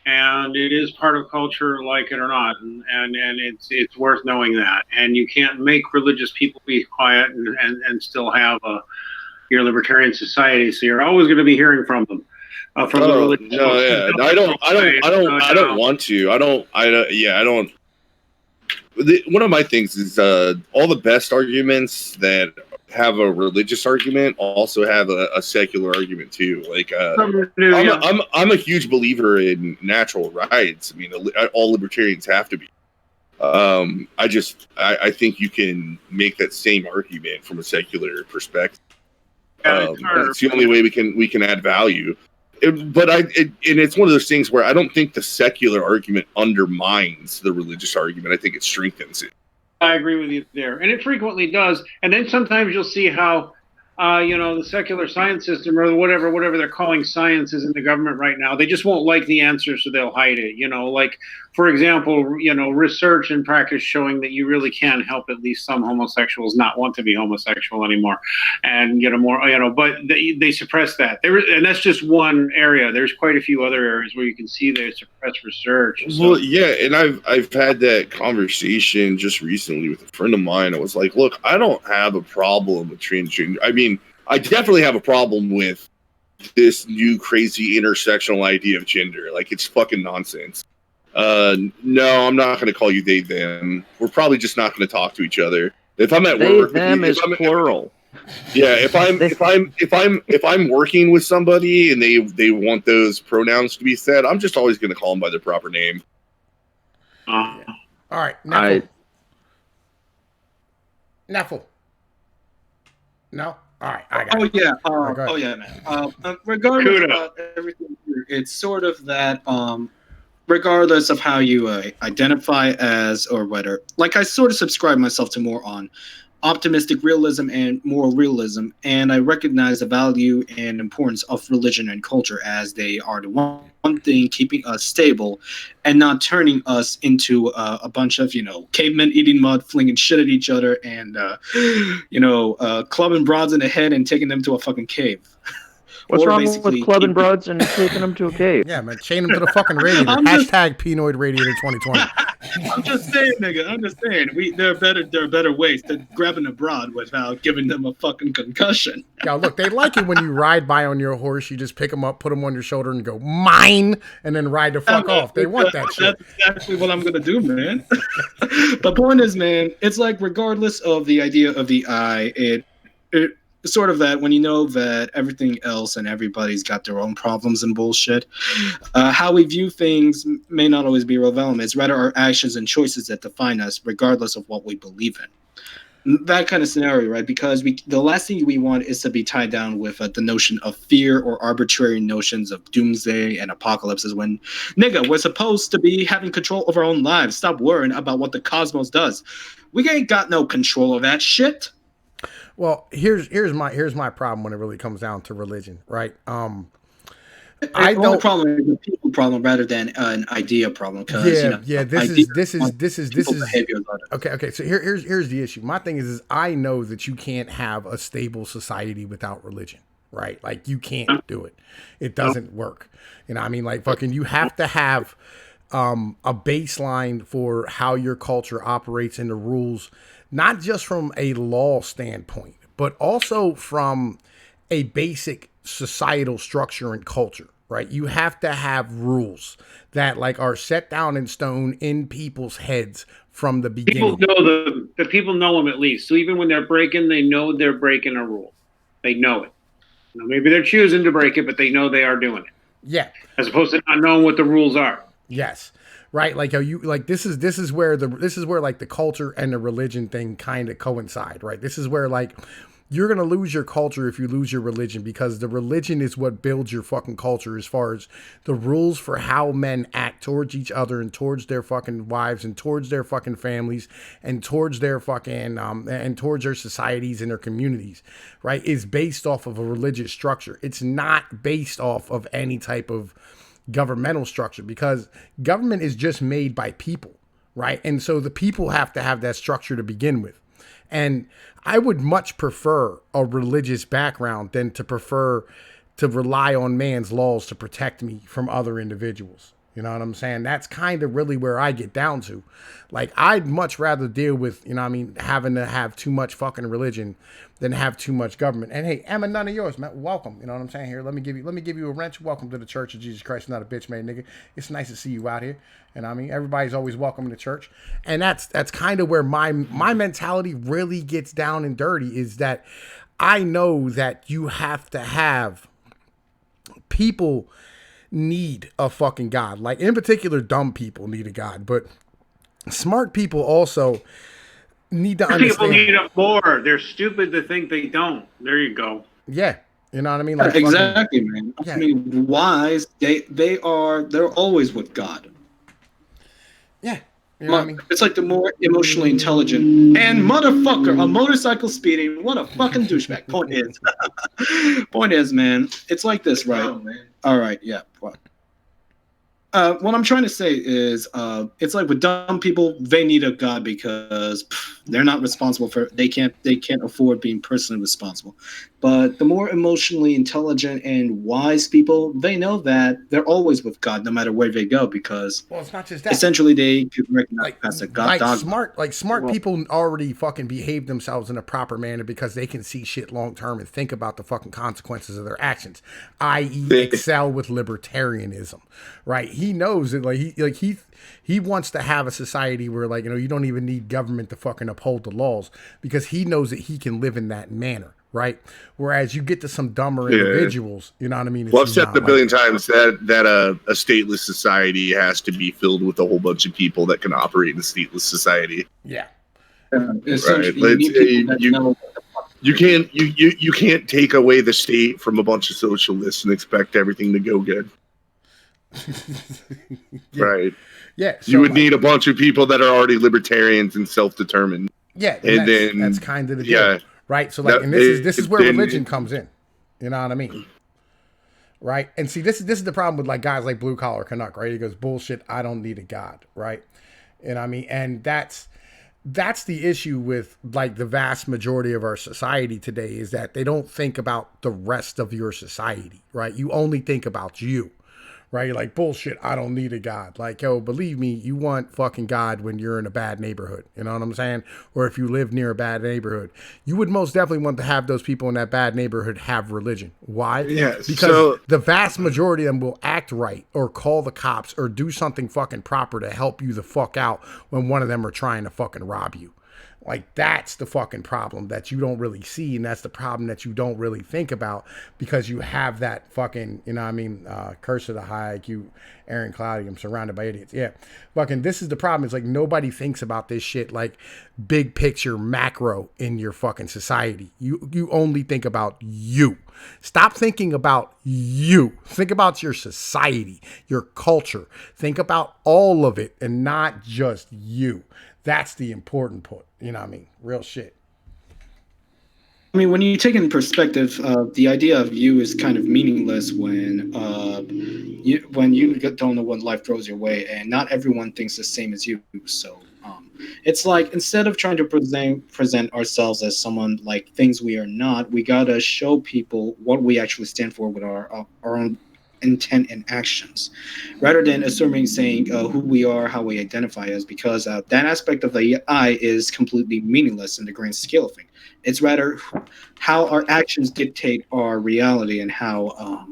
And it is part of culture, like it or not, and it's worth knowing that. And you can't make religious people be quiet and still have your libertarian society. So you're always going to be hearing from them. I don't want to. One of my things is all the best arguments that have a religious argument also have a secular argument too. Like I'm a huge believer in natural rights. I mean, all libertarians have to be. I think you can make that same argument from a secular perspective. It's the only way we can add value. And it's one of those things where I don't think the secular argument undermines the religious argument. I think it strengthens it. I agree with you there, and it frequently does. And then sometimes you'll see how, the secular science system or whatever they're calling science is in the government right now. They just won't like the answer, so they'll hide it. for example, research and practice showing that you really can help at least some homosexuals not want to be homosexual anymore, and but they suppress that. And that's just one area. There's quite a few other areas where you can see they suppress research. So. Well, yeah, and I've had that conversation just recently with a friend of mine. I was like, look, I don't have a problem with transgender. I mean, I definitely have a problem with this new crazy intersectional idea of gender. Like, it's fucking nonsense. No, I'm not going to call you they them. We're probably just not going to talk to each other. If I'm at work, them is plural. Yeah, if I'm working with somebody and they want those pronouns to be said, I'm just always going to call them by their proper name. All right, Neffel. No. All right, I got it. Yeah. Yeah, man. Regardless about everything, it's sort of that. Regardless of how you identify as or whether, like, I sort of subscribe myself to more on optimistic realism and moral realism, and I recognize the value and importance of religion and culture as they are the one thing keeping us stable and not turning us into a bunch of cavemen eating mud, flinging shit at each other, and clubbing broads in the head and taking them to a fucking cave. What's wrong with clubbing broads and taking them to a cave? Yeah, man, chain them to the fucking radiator. Hashtag Penoid Radiator 2020. I'm just saying, nigga. I'm just saying. There are better ways to grabbing a broad without giving them a fucking concussion. Yo, look, they like it when you ride by on your horse. You just pick them up, put them on your shoulder, and go mine, and then ride the fuck off. They want that shit. That's exactly what I'm gonna do, man. The point is, man, it's like regardless of the idea of the eye, it sort of that when you know that everything else and everybody's got their own problems and bullshit, how we view things may not always be relevant. It's rather our actions and choices that define us, regardless of what we believe in. That kind of scenario, right? Because the last thing we want is to be tied down with the notion of fear or arbitrary notions of doomsday and apocalypses when, nigga, we're supposed to be having control of our own lives. Stop worrying about what the cosmos does. We ain't got no control of that shit. Well, here's my problem when it really comes down to religion, right? The only problem is a people problem rather than an idea problem. Because this is okay. So here's the issue. My thing is I know that you can't have a stable society without religion, right? Like, you can't do it. It doesn't work. You know what I mean? Like, fucking, you have to have a baseline for how your culture operates and the rules. Not just from a law standpoint, but also from a basic societal structure and culture, right? You have to have rules that are set down in stone in people's heads from the beginning. People know them at least. So even when they're breaking, they know they're breaking a rule. They know it. Maybe they're choosing to break it, but they know they are doing it. Yeah. As opposed to not knowing what the rules are. Yes. Right, this is where the culture and the religion thing kind of coincide, right? This is where you're gonna lose your culture if you lose your religion, because the religion is what builds your fucking culture as far as the rules for how men act towards each other and towards their fucking wives and towards their fucking families and towards their fucking and towards their societies and their communities, right? Is based off of a religious structure. It's not based off of any type of governmental structure, because government is just made by people, right? And so the people have to have that structure to begin with. And I would much prefer a religious background than to prefer to rely on man's laws to protect me from other individuals. You know what I'm saying? That's kind of really where I get down to. I'd much rather deal with, having to have too much fucking religion than have too much government. And hey, Emma, none of yours, man. Welcome. You know what I'm saying? Here, let me give you a wrench. Welcome to the Church of Jesus Christ, not a bitch-made nigga. It's nice to see you out here. And everybody's always welcome in the church. And that's kind of where my mentality really gets down and dirty, is that I know that you have to have people need a fucking God. In particular, dumb people need a God, but smart people also need to understand. People need it more. They're stupid to think they don't. There you go. Yeah. You know what I mean? Exactly, man. Yeah. I mean, wise, they're always with God. Yeah. You know what I mean? It's like the more emotionally intelligent and motherfucker, a motorcycle speeding. What a fucking douchebag. Point is, man, it's like this, right? All right, yeah. What? What I'm trying to say is, it's like with dumb people, they need a god because they're not responsible for. They can't afford being personally responsible. But the more emotionally intelligent and wise people, they know that they're always with God, no matter where they go, because Well, it's not just that. essentially they could recognize Like, that's a god dogma. smart people already fucking behave themselves in a proper manner because they can see shit long term and think about the fucking consequences of their actions, i.e., excel with libertarianism, right? He knows that, he wants to have a society where, like, you don't even need government to fucking uphold the laws because he knows that he can live in that manner. Right. Whereas you get to some dumber individuals, you know what I mean? Well, I've said a billion times that a stateless society has to be filled with a whole bunch of people that can operate in a stateless society. Yeah. Right. You can't take away the state from a bunch of socialists and expect everything to go good. Yeah. Right. Yeah. So you would need a bunch of people that are already libertarians and self-determined. Yeah. And that's kind of the deal. Right. So, like, and this is where religion comes in. You know what I mean? Right. And see, this is the problem with, like, guys like Blue Collar Canuck, right? He goes, bullshit, I don't need a God. Right. You know what I mean? And that's the issue with, like, the vast majority of our society today, is that they don't think about the rest of your society. Right. You only think about you. Right? You're like, bullshit, I don't need a God. Like, yo, believe me, you want fucking God when you're in a bad neighborhood. You know what I'm saying? Or if you live near a bad neighborhood. You would most definitely want to have those people in that bad neighborhood have religion. Why? Yes. Because the vast majority of them will act right or call the cops or do something fucking proper to help you the fuck out when one of them are trying to fucking rob you. Like, that's the fucking problem that you don't really see, and that's the problem that you don't really think about because you have that fucking, you know what I mean, curse of the high IQ, Aaron Cloudy, I'm surrounded by idiots. Yeah, fucking, this is the problem. It's like nobody thinks about this shit like big picture macro in your fucking society. You only think about you. Stop thinking about you. Think about your society, your culture. Think about all of it and not just you. That's the important part. You know what I mean? Real shit. I mean, when you take in perspective, the idea of you is kind of meaningless when you don't know what life throws your way, and not everyone thinks the same as you. So it's like, instead of trying to present ourselves as someone like things we are not, we gotta show people what we actually stand for with our own intent and actions, rather than assuming saying who we are, how we identify as, because that aspect of the I is completely meaningless in the grand scale of things. It's rather how our actions dictate our reality, and how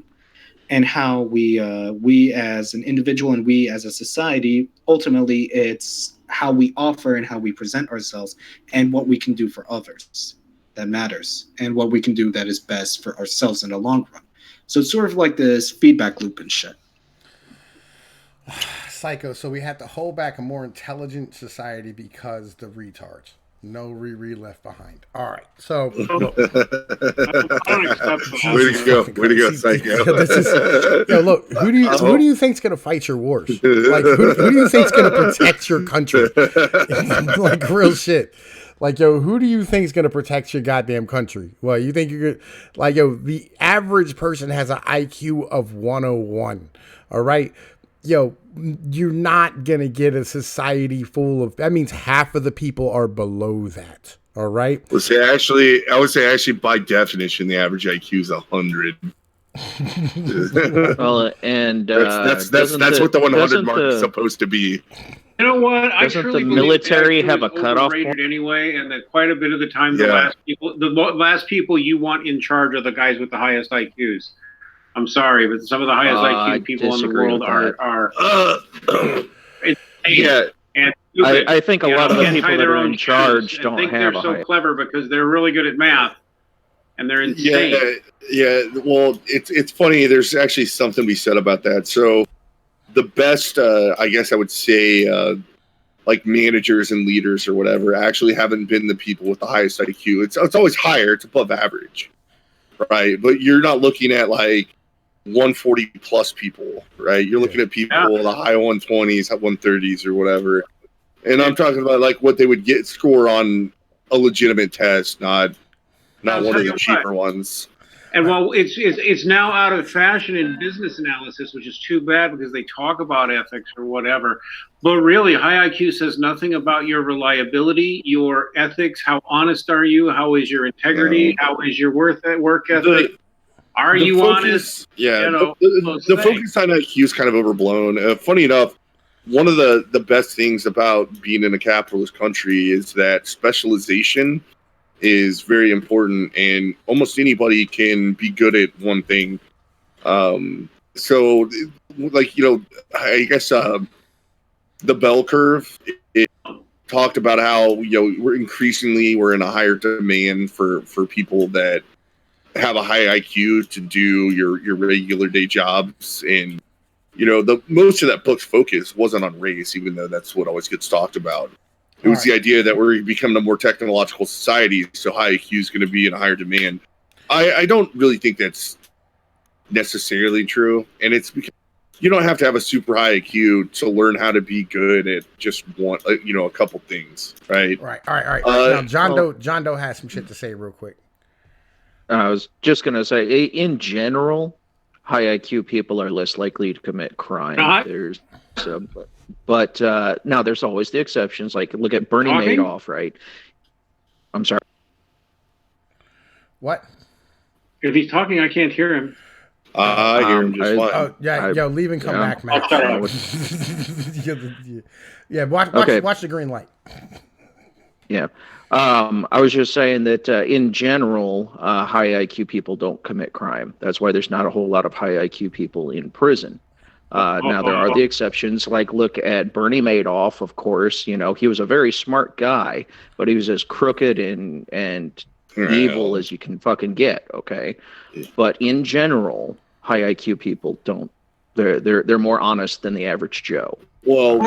we as an individual and we as a society, ultimately it's how we offer and how we present ourselves and what we can do for others that matters, and what we can do that is best for ourselves in the long run. So it's sort of like this feedback loop and shit. Psycho. So we had to hold back a more intelligent society because the retards. No Riri left behind. All right. So look. Way to go, Psycho. Look. Who do you think's gonna fight your wars? Like, who do you think's gonna protect your country? Like, real shit. Like, yo, who do you think is going to protect your goddamn country? Well, you think you're good? Like, yo, the average person has an IQ of 101. All right. Yo, you're not going to get a society full of, that means half of the people are below that. All right. I would say actually by definition, the average IQ is 100. Well, and that's what the 100 mark is supposed to be. You know what? Doesn't the military have a cutoff point anyway? And that quite a bit of the time, the last people you want in charge are the guys with the highest IQs. I'm sorry, but some of the highest IQ people in the world are yeah. And I think a lot of the people that are in charge don't have they're so clever because they're really good at math, and they're insane. Yeah. Well, it's funny. There's actually something we said about that. So the best, I guess I would say, like managers and leaders or whatever, actually haven't been the people with the highest IQ. It's always higher. It's above average, right? But you're not looking at like 140 plus people, right? You're looking at people in the high 120s, 130s, or whatever. And I'm talking about like what they would score on a legitimate test, not one of the cheaper ones. And while it's now out of fashion in business analysis, which is too bad because they talk about ethics or whatever, but really high IQ says nothing about your reliability, your ethics, how honest are you, how is your integrity, how is your work ethic, are you focus, honest? Yeah, you know, the focus on IQ is kind of overblown. Funny enough, one of the best things about being in a capitalist country is that specialization is very important, and almost anybody can be good at one thing. So, like, I guess the bell curve, it talked about how we're in a higher demand for people that have a high IQ to do your regular day jobs. And the most of that book's focus wasn't on race, even though that's what always gets talked about. It was the idea that we're becoming a more technological society, so high IQ is going to be in a higher demand. I don't really think that's necessarily true, and it's because you don't have to have a super high IQ to learn how to be good at just a couple things, right? Right. All right. Now, John Doe has some shit to say real quick. I was just going to say, in general, high IQ people are less likely to commit crime. But now there's always the exceptions. Like, look at Bernie Madoff, right? I'm sorry. What? If he's talking, I can't hear him. I hear him just fine. Oh, yeah, leave and come back, Max. Watch the green light. Yeah. I was just saying that in general, high IQ people don't commit crime. That's why there's not a whole lot of high IQ people in prison. Now, there are the exceptions. Like, look at Bernie Madoff, of course. He was a very smart guy, but he was as crooked and evil as you can fucking get, okay? But in general, high IQ people don't. They're more honest than the average Joe. Well,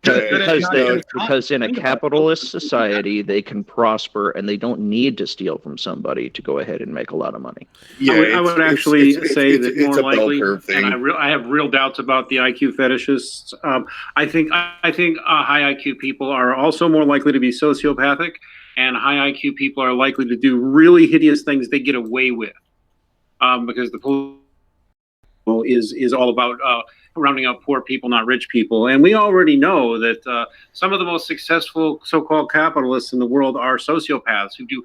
because in a capitalist society, they can prosper and they don't need to steal from somebody to go ahead and make a lot of money. Yeah, I would actually say that more likely, and I have real doubts about the IQ fetishists. I think high IQ people are also more likely to be sociopathic, and high IQ people are likely to do really hideous things they get away with, because the police is all about rounding up poor people, not rich people. And we already know that some of the most successful so-called capitalists in the world are sociopaths who do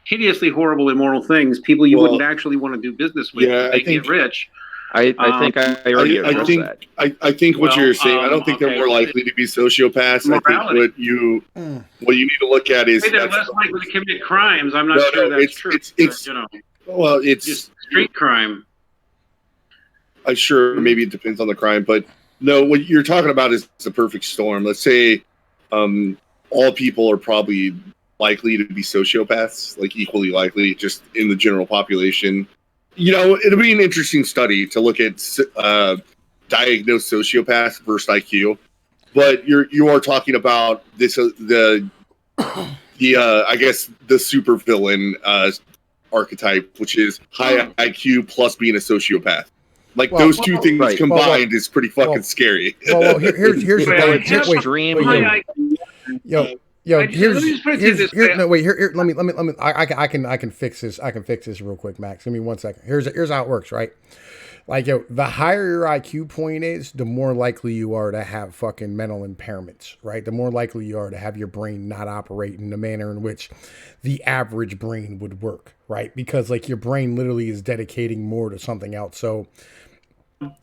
hideously horrible, immoral things, people you wouldn't actually want to do business with. Yeah, they get rich. I think I already addressed that. I think what you're saying, I don't think they're more likely to be sociopaths. Morality. I think what you need to look at is they're less likely to commit crimes. I'm not sure that's true. It's just street crime. I'm sure maybe it depends on the crime, but no, what you're talking about is the perfect storm. Let's say all people are probably likely to be sociopaths, like equally likely, just in the general population. It'll be an interesting study to look at diagnosed sociopaths versus IQ. But you are talking about this I guess the supervillain archetype, which is high IQ plus being a sociopath. Like those two things combined is pretty fucking scary. Well, here's the thing. I can fix this. I can fix this real quick, Max. Give me 1 second. Here's how it works, right? Like, the higher your IQ point is, the more likely you are to have fucking mental impairments, right? The more likely you are to have your brain not operate in the manner in which the average brain would work, right? Because, like, your brain literally is dedicating more to something else. So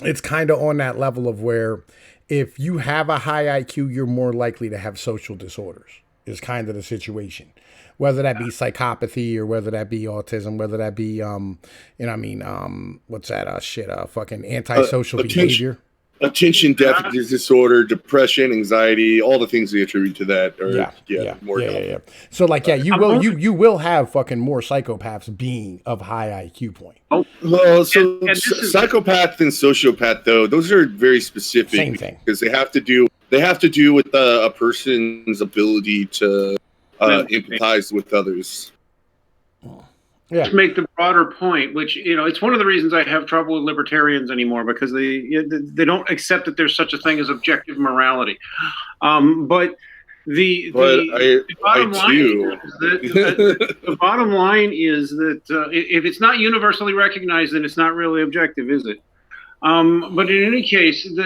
it's kind of on that level of where if you have a high IQ, you're more likely to have social disorders, is kind of the situation. Whether that be psychopathy or whether that be autism, whether that be, what's that fucking antisocial behavior. Attention deficit disorder, depression, anxiety, all the things they attribute to that. Yeah. So, like, you will have fucking more psychopaths being of high IQ point. Oh, well, so psychopath and sociopath, though, those are very specific. Same thing. Because they have to do with a person's ability to empathize with others. Yeah. Just make the broader point, which, it's one of the reasons I have trouble with libertarians anymore, because they don't accept that there's such a thing as objective morality. But I do. The bottom line is that if it's not universally recognized, then it's not really objective, is it? But in any case, and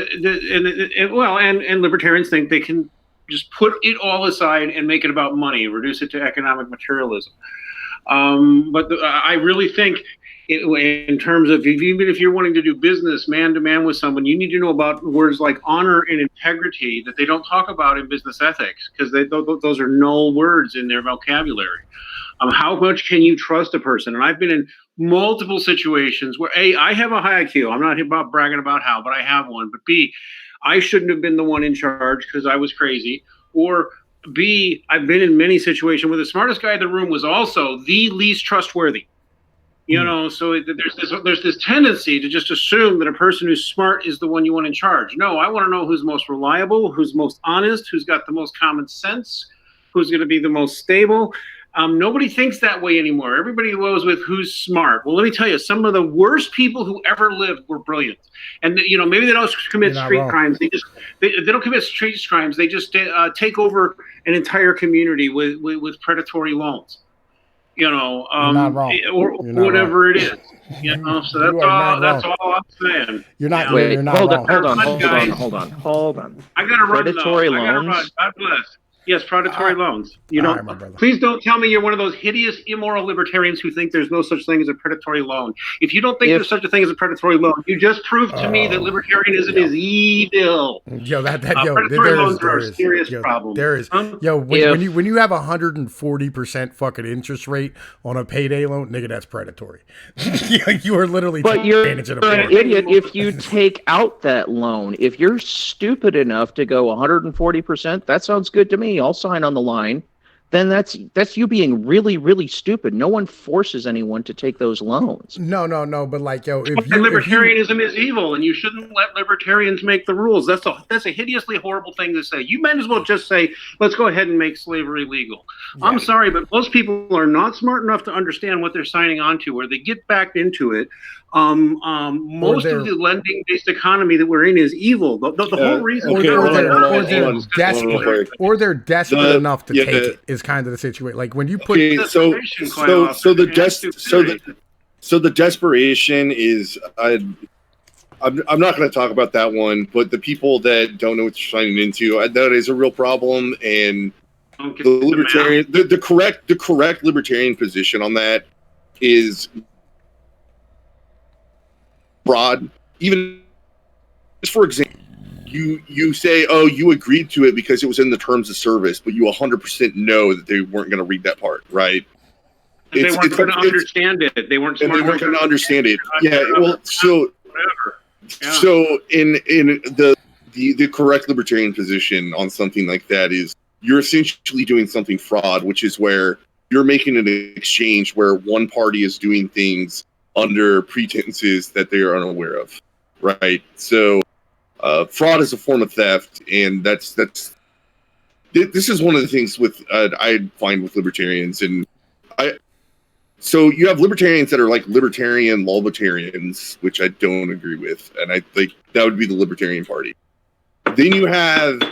libertarians think they can just put it all aside and make it about money, reduce it to economic materialism. I really think, in terms of even if you're wanting to do business man to man with someone, you need to know about words like honor and integrity that they don't talk about in business ethics, because those are null words in their vocabulary. How much can you trust a person? And I've been in multiple situations where A, I have a high IQ. I'm not about bragging about how, but I have one. But B, I shouldn't have been the one in charge because I was crazy. Or B, I've been in many situations where the smartest guy in the room was also the least trustworthy. You know, so there's this tendency to just assume that a person who's smart is the one you want in charge. No, I want to know who's most reliable, who's most honest, who's got the most common sense, who's going to be the most stable. Nobody thinks that way anymore. Everybody goes with who's smart. Well, let me tell you, some of the worst people who ever lived were brilliant. And maybe they don't commit street crimes. They don't commit street crimes. They just take over an entire community with predatory loans. You're not wrong. Or whatever it is. So that's all I'm saying. You're not. You're not hold wrong. Hold on. I gotta run. Predatory loans. God bless. Yes, predatory loans. Please don't tell me you're one of those hideous, immoral libertarians who think there's no such thing as a predatory loan. If you don't think there's such a thing as a predatory loan, you just proved to me that libertarianism is evil. Predatory loans are a serious problem. There is. When you have 140% fucking interest rate on a payday loan, nigga, that's predatory. You are literally taking advantage of the an idiot if you take out that loan. If you're stupid enough to go 140%, that sounds good to me. I'll sign on the line. Then that's you being really, really stupid. No one forces anyone to take those loans. No. But libertarianism is evil, and you shouldn't let libertarians make the rules. That's a hideously horrible thing to say. You might as well just say, let's go ahead and make slavery legal. Yeah. I'm sorry, but most people are not smart enough to understand what they're signing on to, or they get backed into it. Most of the lending-based economy that we're in is evil. The whole reason, they're desperate enough to take it is kind of the situation. Like when you put so the desperation is. I'm not going to talk about that one, but the people that don't know what you're signing into, that is a real problem. And the libertarian, the correct libertarian position on that is fraud. Even for example, you say, oh, you agreed to it because it was in the terms of service, but you 100% know that they weren't going to read that part, right? They weren't going to understand it. They weren't smart. They weren't going to understand it. Yeah. Well, so in the correct libertarian position on something like that is you're essentially doing something fraud, which is where you're making an exchange where one party is doing things under pretenses that they are unaware of, right? So fraud is a form of theft, and this is one of the things with I find with libertarians, and so you have libertarians that are like libertarian lolbitarians, which I don't agree with, and I think that would be the Libertarian Party. Then you have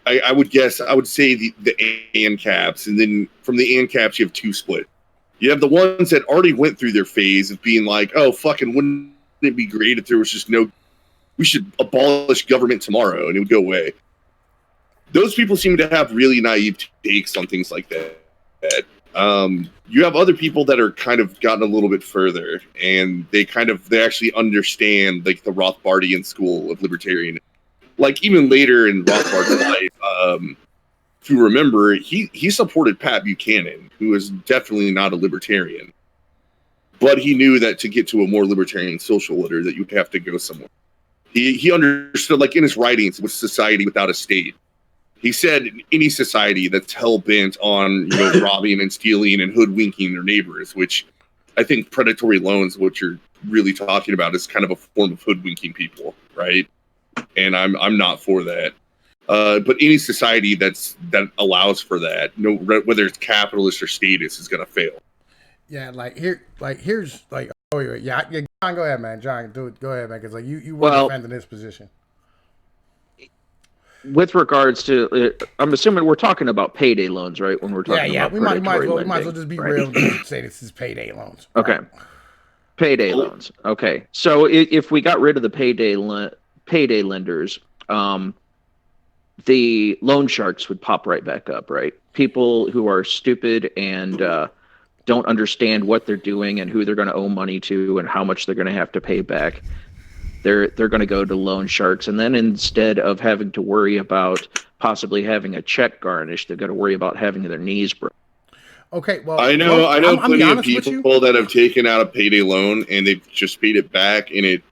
I would say the ANCAPs, and then from the ANCAPs you have two split. You have the ones that already went through their phase of being like, oh, fucking, wouldn't it be great if there was just we should abolish government tomorrow and it would go away. Those people seem to have really naive takes on things like that. You have other people that are kind of gotten a little bit further, and they actually understand like the Rothbardian school of libertarian. Like even later in Rothbard's life, if you remember, he supported Pat Buchanan, who is definitely not a libertarian. But he knew that to get to a more libertarian social order, that you'd have to go somewhere. He understood, like in his writings, with society without a state. He said any society that's hell-bent on robbing and stealing and hoodwinking their neighbors, which I think predatory loans, what you're really talking about, is kind of a form of hoodwinking people, right? And I'm not for that. But any society that allows for that, whether it's capitalist or statist, is going to fail. Yeah, here's John, go ahead, man. John, do it. Go ahead, man, because you were defending this position. with regards to, I'm assuming we're talking about payday loans, right? When we're talking about we might as well lending, just be right? real. Just say this is payday loans. Okay. Right. Payday loans. Okay. So if we got rid of the payday lenders, the loan sharks would pop right back up, right? People who are stupid and don't understand what they're doing and who they're going to owe money to and how much they're going to have to pay back. They're going to go to loan sharks, and then instead of having to worry about possibly having a check garnished, they're going to worry about having their knees broken. Okay, well, I know plenty of honest people that have taken out a payday loan and they've just paid it back, and it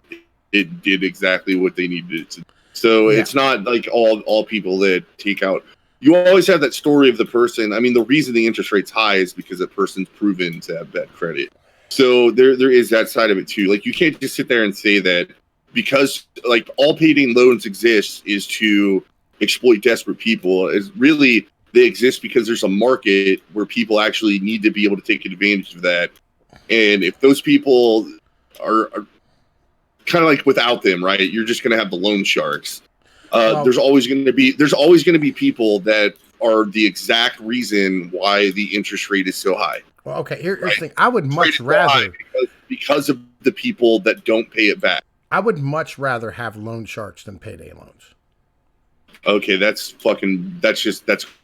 did exactly what they needed to. So it's not like all people that take out. You always have that story of the person. I mean, the reason the interest rate's high is because the person's proven to have bad credit. So there is that side of it too. Like, you can't just sit there and say that because like all payday loans exist is to exploit desperate people. Is really they exist because there's a market where people actually need to be able to take advantage of that. And if those people are kind of like without them, right, you're just going to have the loan sharks. There's always going to be people that are the exact reason why the interest rate is so high. Well, okay, here's the thing. I would much rather because of the people that don't pay it back. I would much rather have loan sharks than payday loans. Okay, that's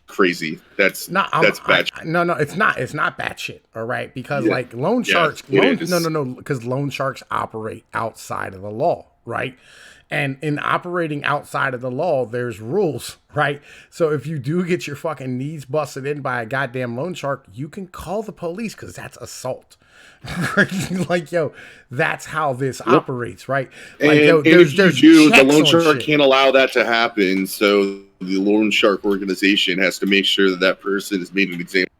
crazy. That's bad. No, it's not. It's not bad shit. All right, because like loan sharks, because loan sharks operate outside of the law, right? And in operating outside of the law, there's rules, right? So if you do get your fucking knees busted in by a goddamn loan shark, you can call the police because that's assault. Like, yo, that's how this operates, right? Like, and if you do, the loan shark can't allow that to happen. So the loan shark organization has to make sure that person is made an example.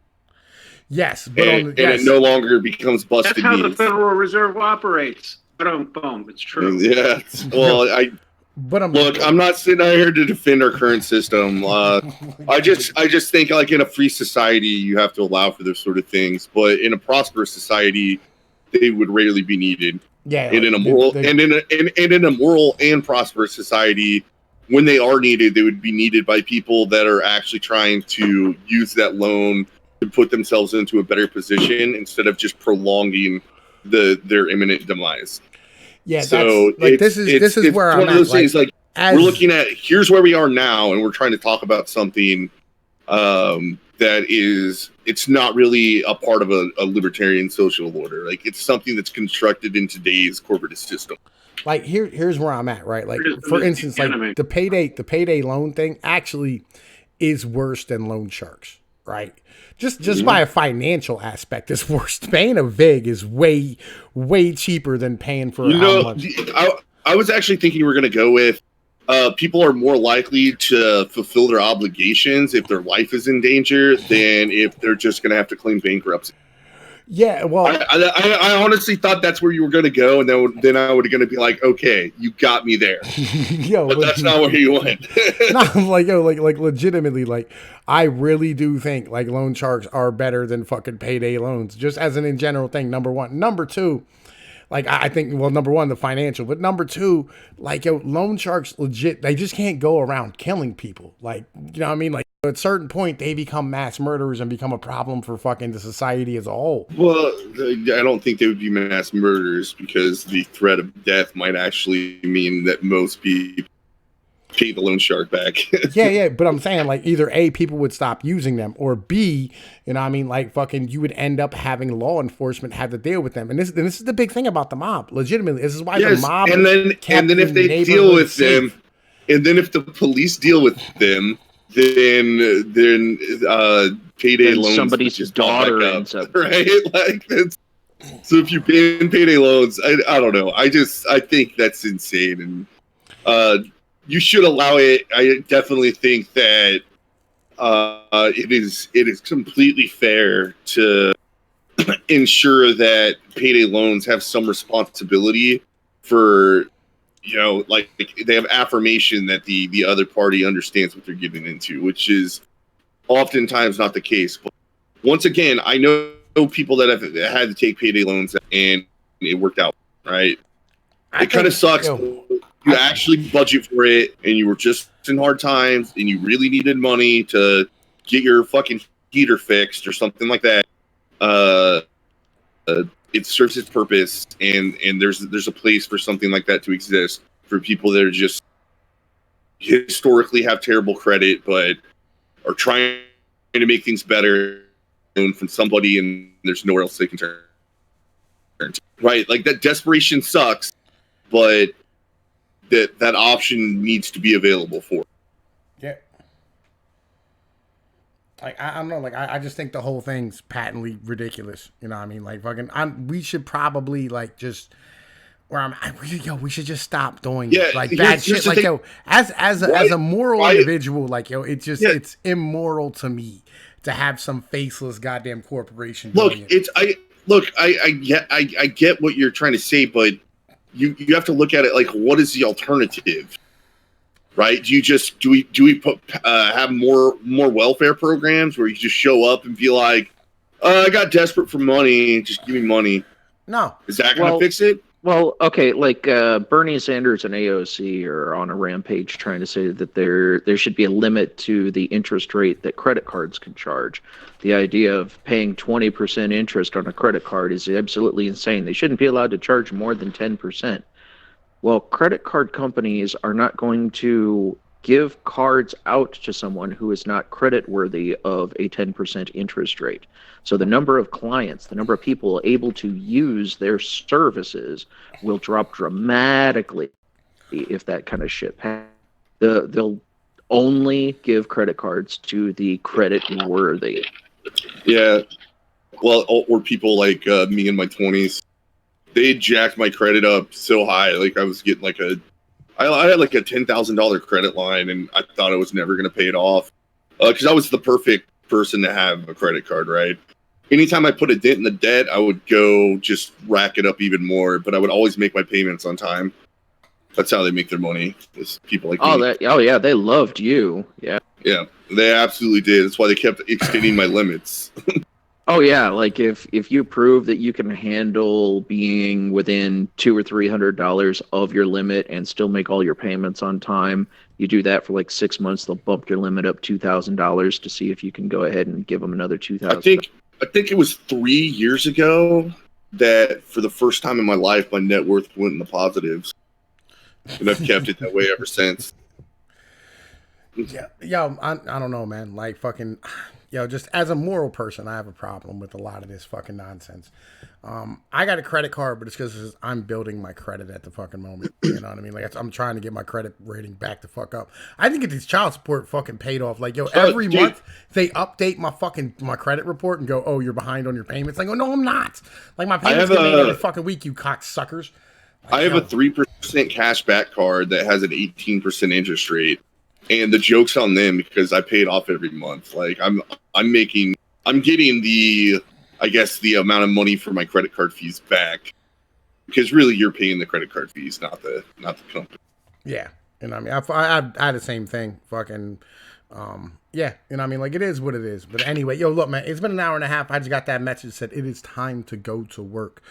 Yes, but it no longer becomes busted. That's how the Federal Reserve operates. Boom, it's true. Yeah. Well, I'm not sitting out here to defend our current system. I just think like in a free society, you have to allow for those sort of things. But in a prosperous society, they would rarely be needed. Yeah. And in a moral and prosperous society, when they are needed, they would be needed by people that are actually trying to use that loan to put themselves into a better position instead of just prolonging their imminent demise. Yeah, so this is where I'm at. One of those things, like we're looking at here's where we are now, and we're trying to talk about something that it's not really a part of a libertarian social order. Like, it's something that's constructed in today's corporate system. Like here's where I'm at, right? Like, for instance, like the payday loan thing actually is worse than loan sharks, right? Just by a financial aspect, it's worse. Paying a VIG is way cheaper than paying for how much. I was actually thinking we're going to go with people are more likely to fulfill their obligations if their life is in danger than if they're just going to have to claim bankruptcy. Yeah, well, I honestly thought that's where you were going to go, and then I would going to be like, okay, you got me there. But that's not where you went. like legitimately, like, I really do think like loan sharks are better than fucking payday loans, just as an in general thing. Number one, number two. Like, I think, well, number one, the financial, but number two, like, loan sharks legit, they just can't go around killing people. Like, you know what I mean? Like, at a certain point, they become mass murderers and become a problem for fucking the society as a whole. Well, I don't think they would be mass murderers because the threat of death might actually mean that most people pay the loan shark back. yeah, but I'm saying, like, either A, people would stop using them, or B, you know what I mean, like, fucking, you would end up having law enforcement have to deal with them. And this is the big thing about the mob. Legitimately, this is why the mob and then if they deal with them, and then if the police deal with them, then payday loans, somebody's just daughter ends up, right? Like, that's, so if you pay in payday loans, I don't know. I think that's insane, and you should allow it. I definitely think that it is completely fair to ensure that payday loans have some responsibility for, you know, like they have affirmation that the other party understands what they're getting into, which is oftentimes not the case. But once again, I know people that have had to take payday loans and it worked out, right? It kind of sucks. you actually budget for it, and you were just in hard times, and you really needed money to get your fucking heater fixed or something like that, it serves its purpose, and there's a place for something like that to exist for people that are just historically have terrible credit, but are trying to make things better from somebody, and there's nowhere else they can turn to. Right? Like, that desperation sucks, but that option needs to be available for. Yeah. Like, I don't know. Like, I just think the whole thing's patently ridiculous. You know what I mean? Like, fucking, we should probably, like, just, we should just stop doing like bad shit. Like, yo, as a moral individual, like, yo, it's just, it's immoral to me to have some faceless goddamn corporation. I get what you're trying to say, but you have to look at it like, what is the alternative? Right? Do we put have more welfare programs where you just show up and be like, I got desperate for money, just give me money? No. Is that going to fix it? Well, okay, like Bernie Sanders and AOC are on a rampage trying to say that there should be a limit to the interest rate that credit cards can charge. The idea of paying 20% interest on a credit card is absolutely insane. They shouldn't be allowed to charge more than 10%. Well, credit card companies are not going to give cards out to someone who is not creditworthy of a 10% interest rate. So the number of clients, the number of people able to use their services will drop dramatically if that kind of shit happens. They'll only give credit cards to the credit worthy. Yeah. Well, or people like me in my 20s. They jacked my credit up so high. Like, I was getting like I had like a $10,000 credit line, and I thought I was never going to pay it off because I was the perfect person to have a credit card, right? Anytime I put a dent in the debt, I would go just rack it up even more, but I would always make my payments on time. That's how they make their money. Is people like me. Yeah, they loved you. Yeah. Yeah, they absolutely did. That's why they kept extending my limits. Oh yeah, like if you prove that you can handle being within $200 or $300 of your limit and still make all your payments on time, you do that for like 6 months. They'll bump your limit up $2,000 to see if you can go ahead and give them another $2,000. I think it was 3 years ago that for the first time in my life, my net worth went in the positives, and I've kept it that way ever since. Yeah, I don't know, man. Like, fucking, just as a moral person, I have a problem with a lot of this fucking nonsense. I got a credit card, but it's because I'm building my credit at the fucking moment. You know what I mean? Like, I'm trying to get my credit rating back the fuck up. I think this child support fucking paid off. Like, every month they update my credit report and go, oh, you're behind on your payments. Like, oh, no, I'm not. Like, my payments get made every fucking week, you cocksuckers. Like, I have a 3% cash back card that has an 18% interest rate. And the joke's on them because I pay it off every month. Like, I'm getting the amount of money for my credit card fees back, because really you're paying the credit card fees, not the company. Yeah, and I mean, I had the same thing. Fucking, yeah, and I mean, like, it is what it is. But anyway, look, man, it's been an hour and a half. I just got that message that said it is time to go to work.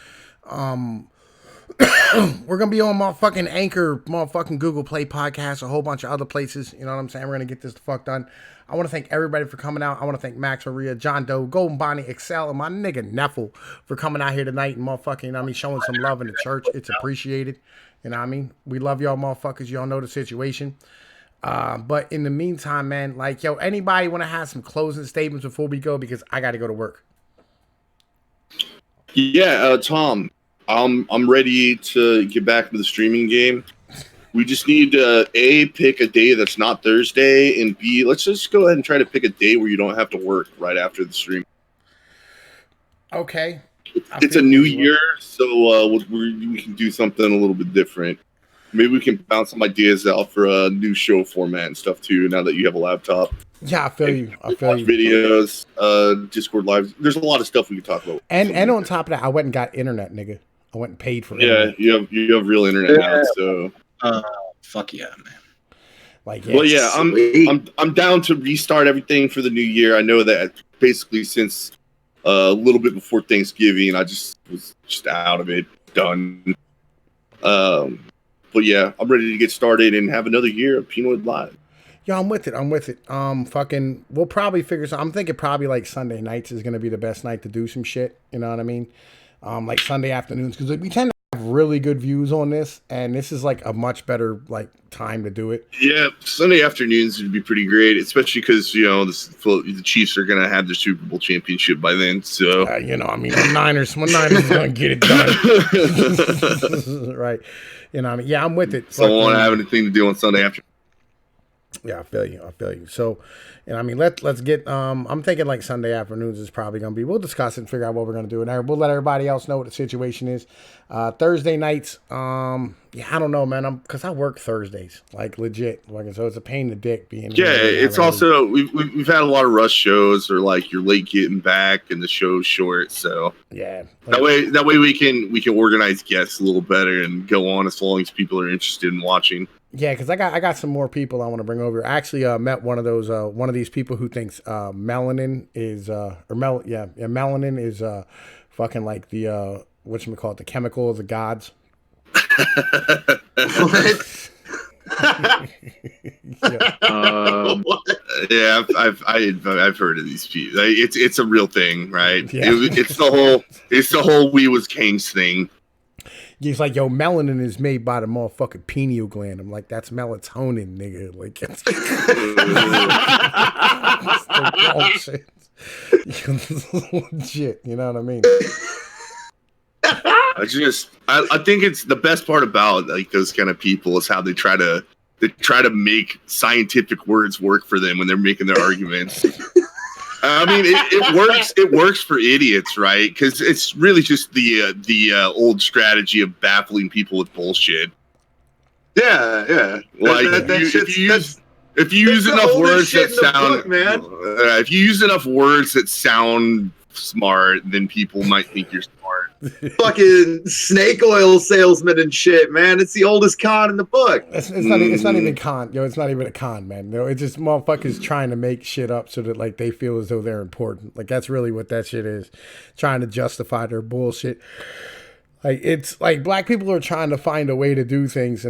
We're gonna be on motherfucking Anchor, motherfucking Google Play Podcasts, a whole bunch of other places. You know what I'm saying? We're gonna get this the fuck done. I want to thank everybody for coming out. I want to thank Max, Maria, John Doe, Golden Bonnie, Excel, and my nigga Neffel for coming out here tonight and motherfucking, you know what I mean, showing some love in the church. It's appreciated. You know what I mean? We love y'all motherfuckers. Y'all know the situation. But in the meantime, man, like, anybody want to have some closing statements before we go? Because I got to go to work. Yeah, Tom. I'm ready to get back into the streaming game. We just need to A, pick a day that's not Thursday, and B, let's just go ahead and try to pick a day where you don't have to work right after the stream. Okay. It's a new year, so we can do something a little bit different. Maybe we can bounce some ideas out for a new show format and stuff too, now that you have a laptop. Yeah, I feel you. Videos, Discord lives. There's a lot of stuff we can talk about. And on top of that, I went and got internet, nigga. I went and paid for internet. Yeah, you have real internet now, so fuck yeah, man. Like, well, yeah, I'm down to restart everything for the new year. I know that basically since a little bit before Thanksgiving, I just was out of it, done. But yeah, I'm ready to get started and have another year of Pinoid Live. Yeah, I'm with it. Fucking, we'll probably figure something. I'm thinking probably like Sunday nights is gonna be the best night to do some shit. You know what I mean? Like Sunday afternoons, because we tend to have really good views on this, and this is like a much better like time to do it. Yeah, Sunday afternoons would be pretty great, especially because the Chiefs are gonna have their Super Bowl championship by then. So the Niners is gonna get it done, right? Yeah, I'm with it. So I won't have anything to do on Sunday afternoon. Yeah, I feel you. So, let's get. I'm thinking like Sunday afternoons is probably gonna be. We'll discuss it and figure out what we're gonna do, and we'll let everybody else know what the situation is. Thursday nights. I don't know, man. Because I work Thursdays, like legit. So it's a pain in the dick being. Yeah, it's also we've had a lot of rush shows, or like you're late getting back and the show's short. So yeah, that way we can organize guests a little better and go on as long as people are interested in watching. Yeah, because I got some more people I want to bring over. I actually met one of these people who thinks melanin is melanin is fucking like the whatchamacallit, the chemical of the gods. What? Yeah, I've heard of these people. It's a real thing, right? Yeah. It's the whole we was kings thing. He's like, yo, melanin is made by the motherfucking pineal gland. I'm like, that's melatonin, nigga. Like, it's the bullshit. Legit, you know what I mean? I think it's the best part about like those kind of people is how they try to make scientific words work for them when they're making their arguments. I mean, it works. It works for idiots, right? Because it's really just the old strategy of baffling people with bullshit. Yeah. Like if you use enough words that sound, man. If you use enough words that sound smart, then people might think you're smart. Fucking snake oil salesman and shit, man. It's the oldest con in the book. It's not even con. It's not even a con, man. It's just motherfuckers trying to make shit up so that like they feel as though they're important. Like that's really what that shit is. Trying to justify their bullshit. Like it's like black people are trying to find a way to do things.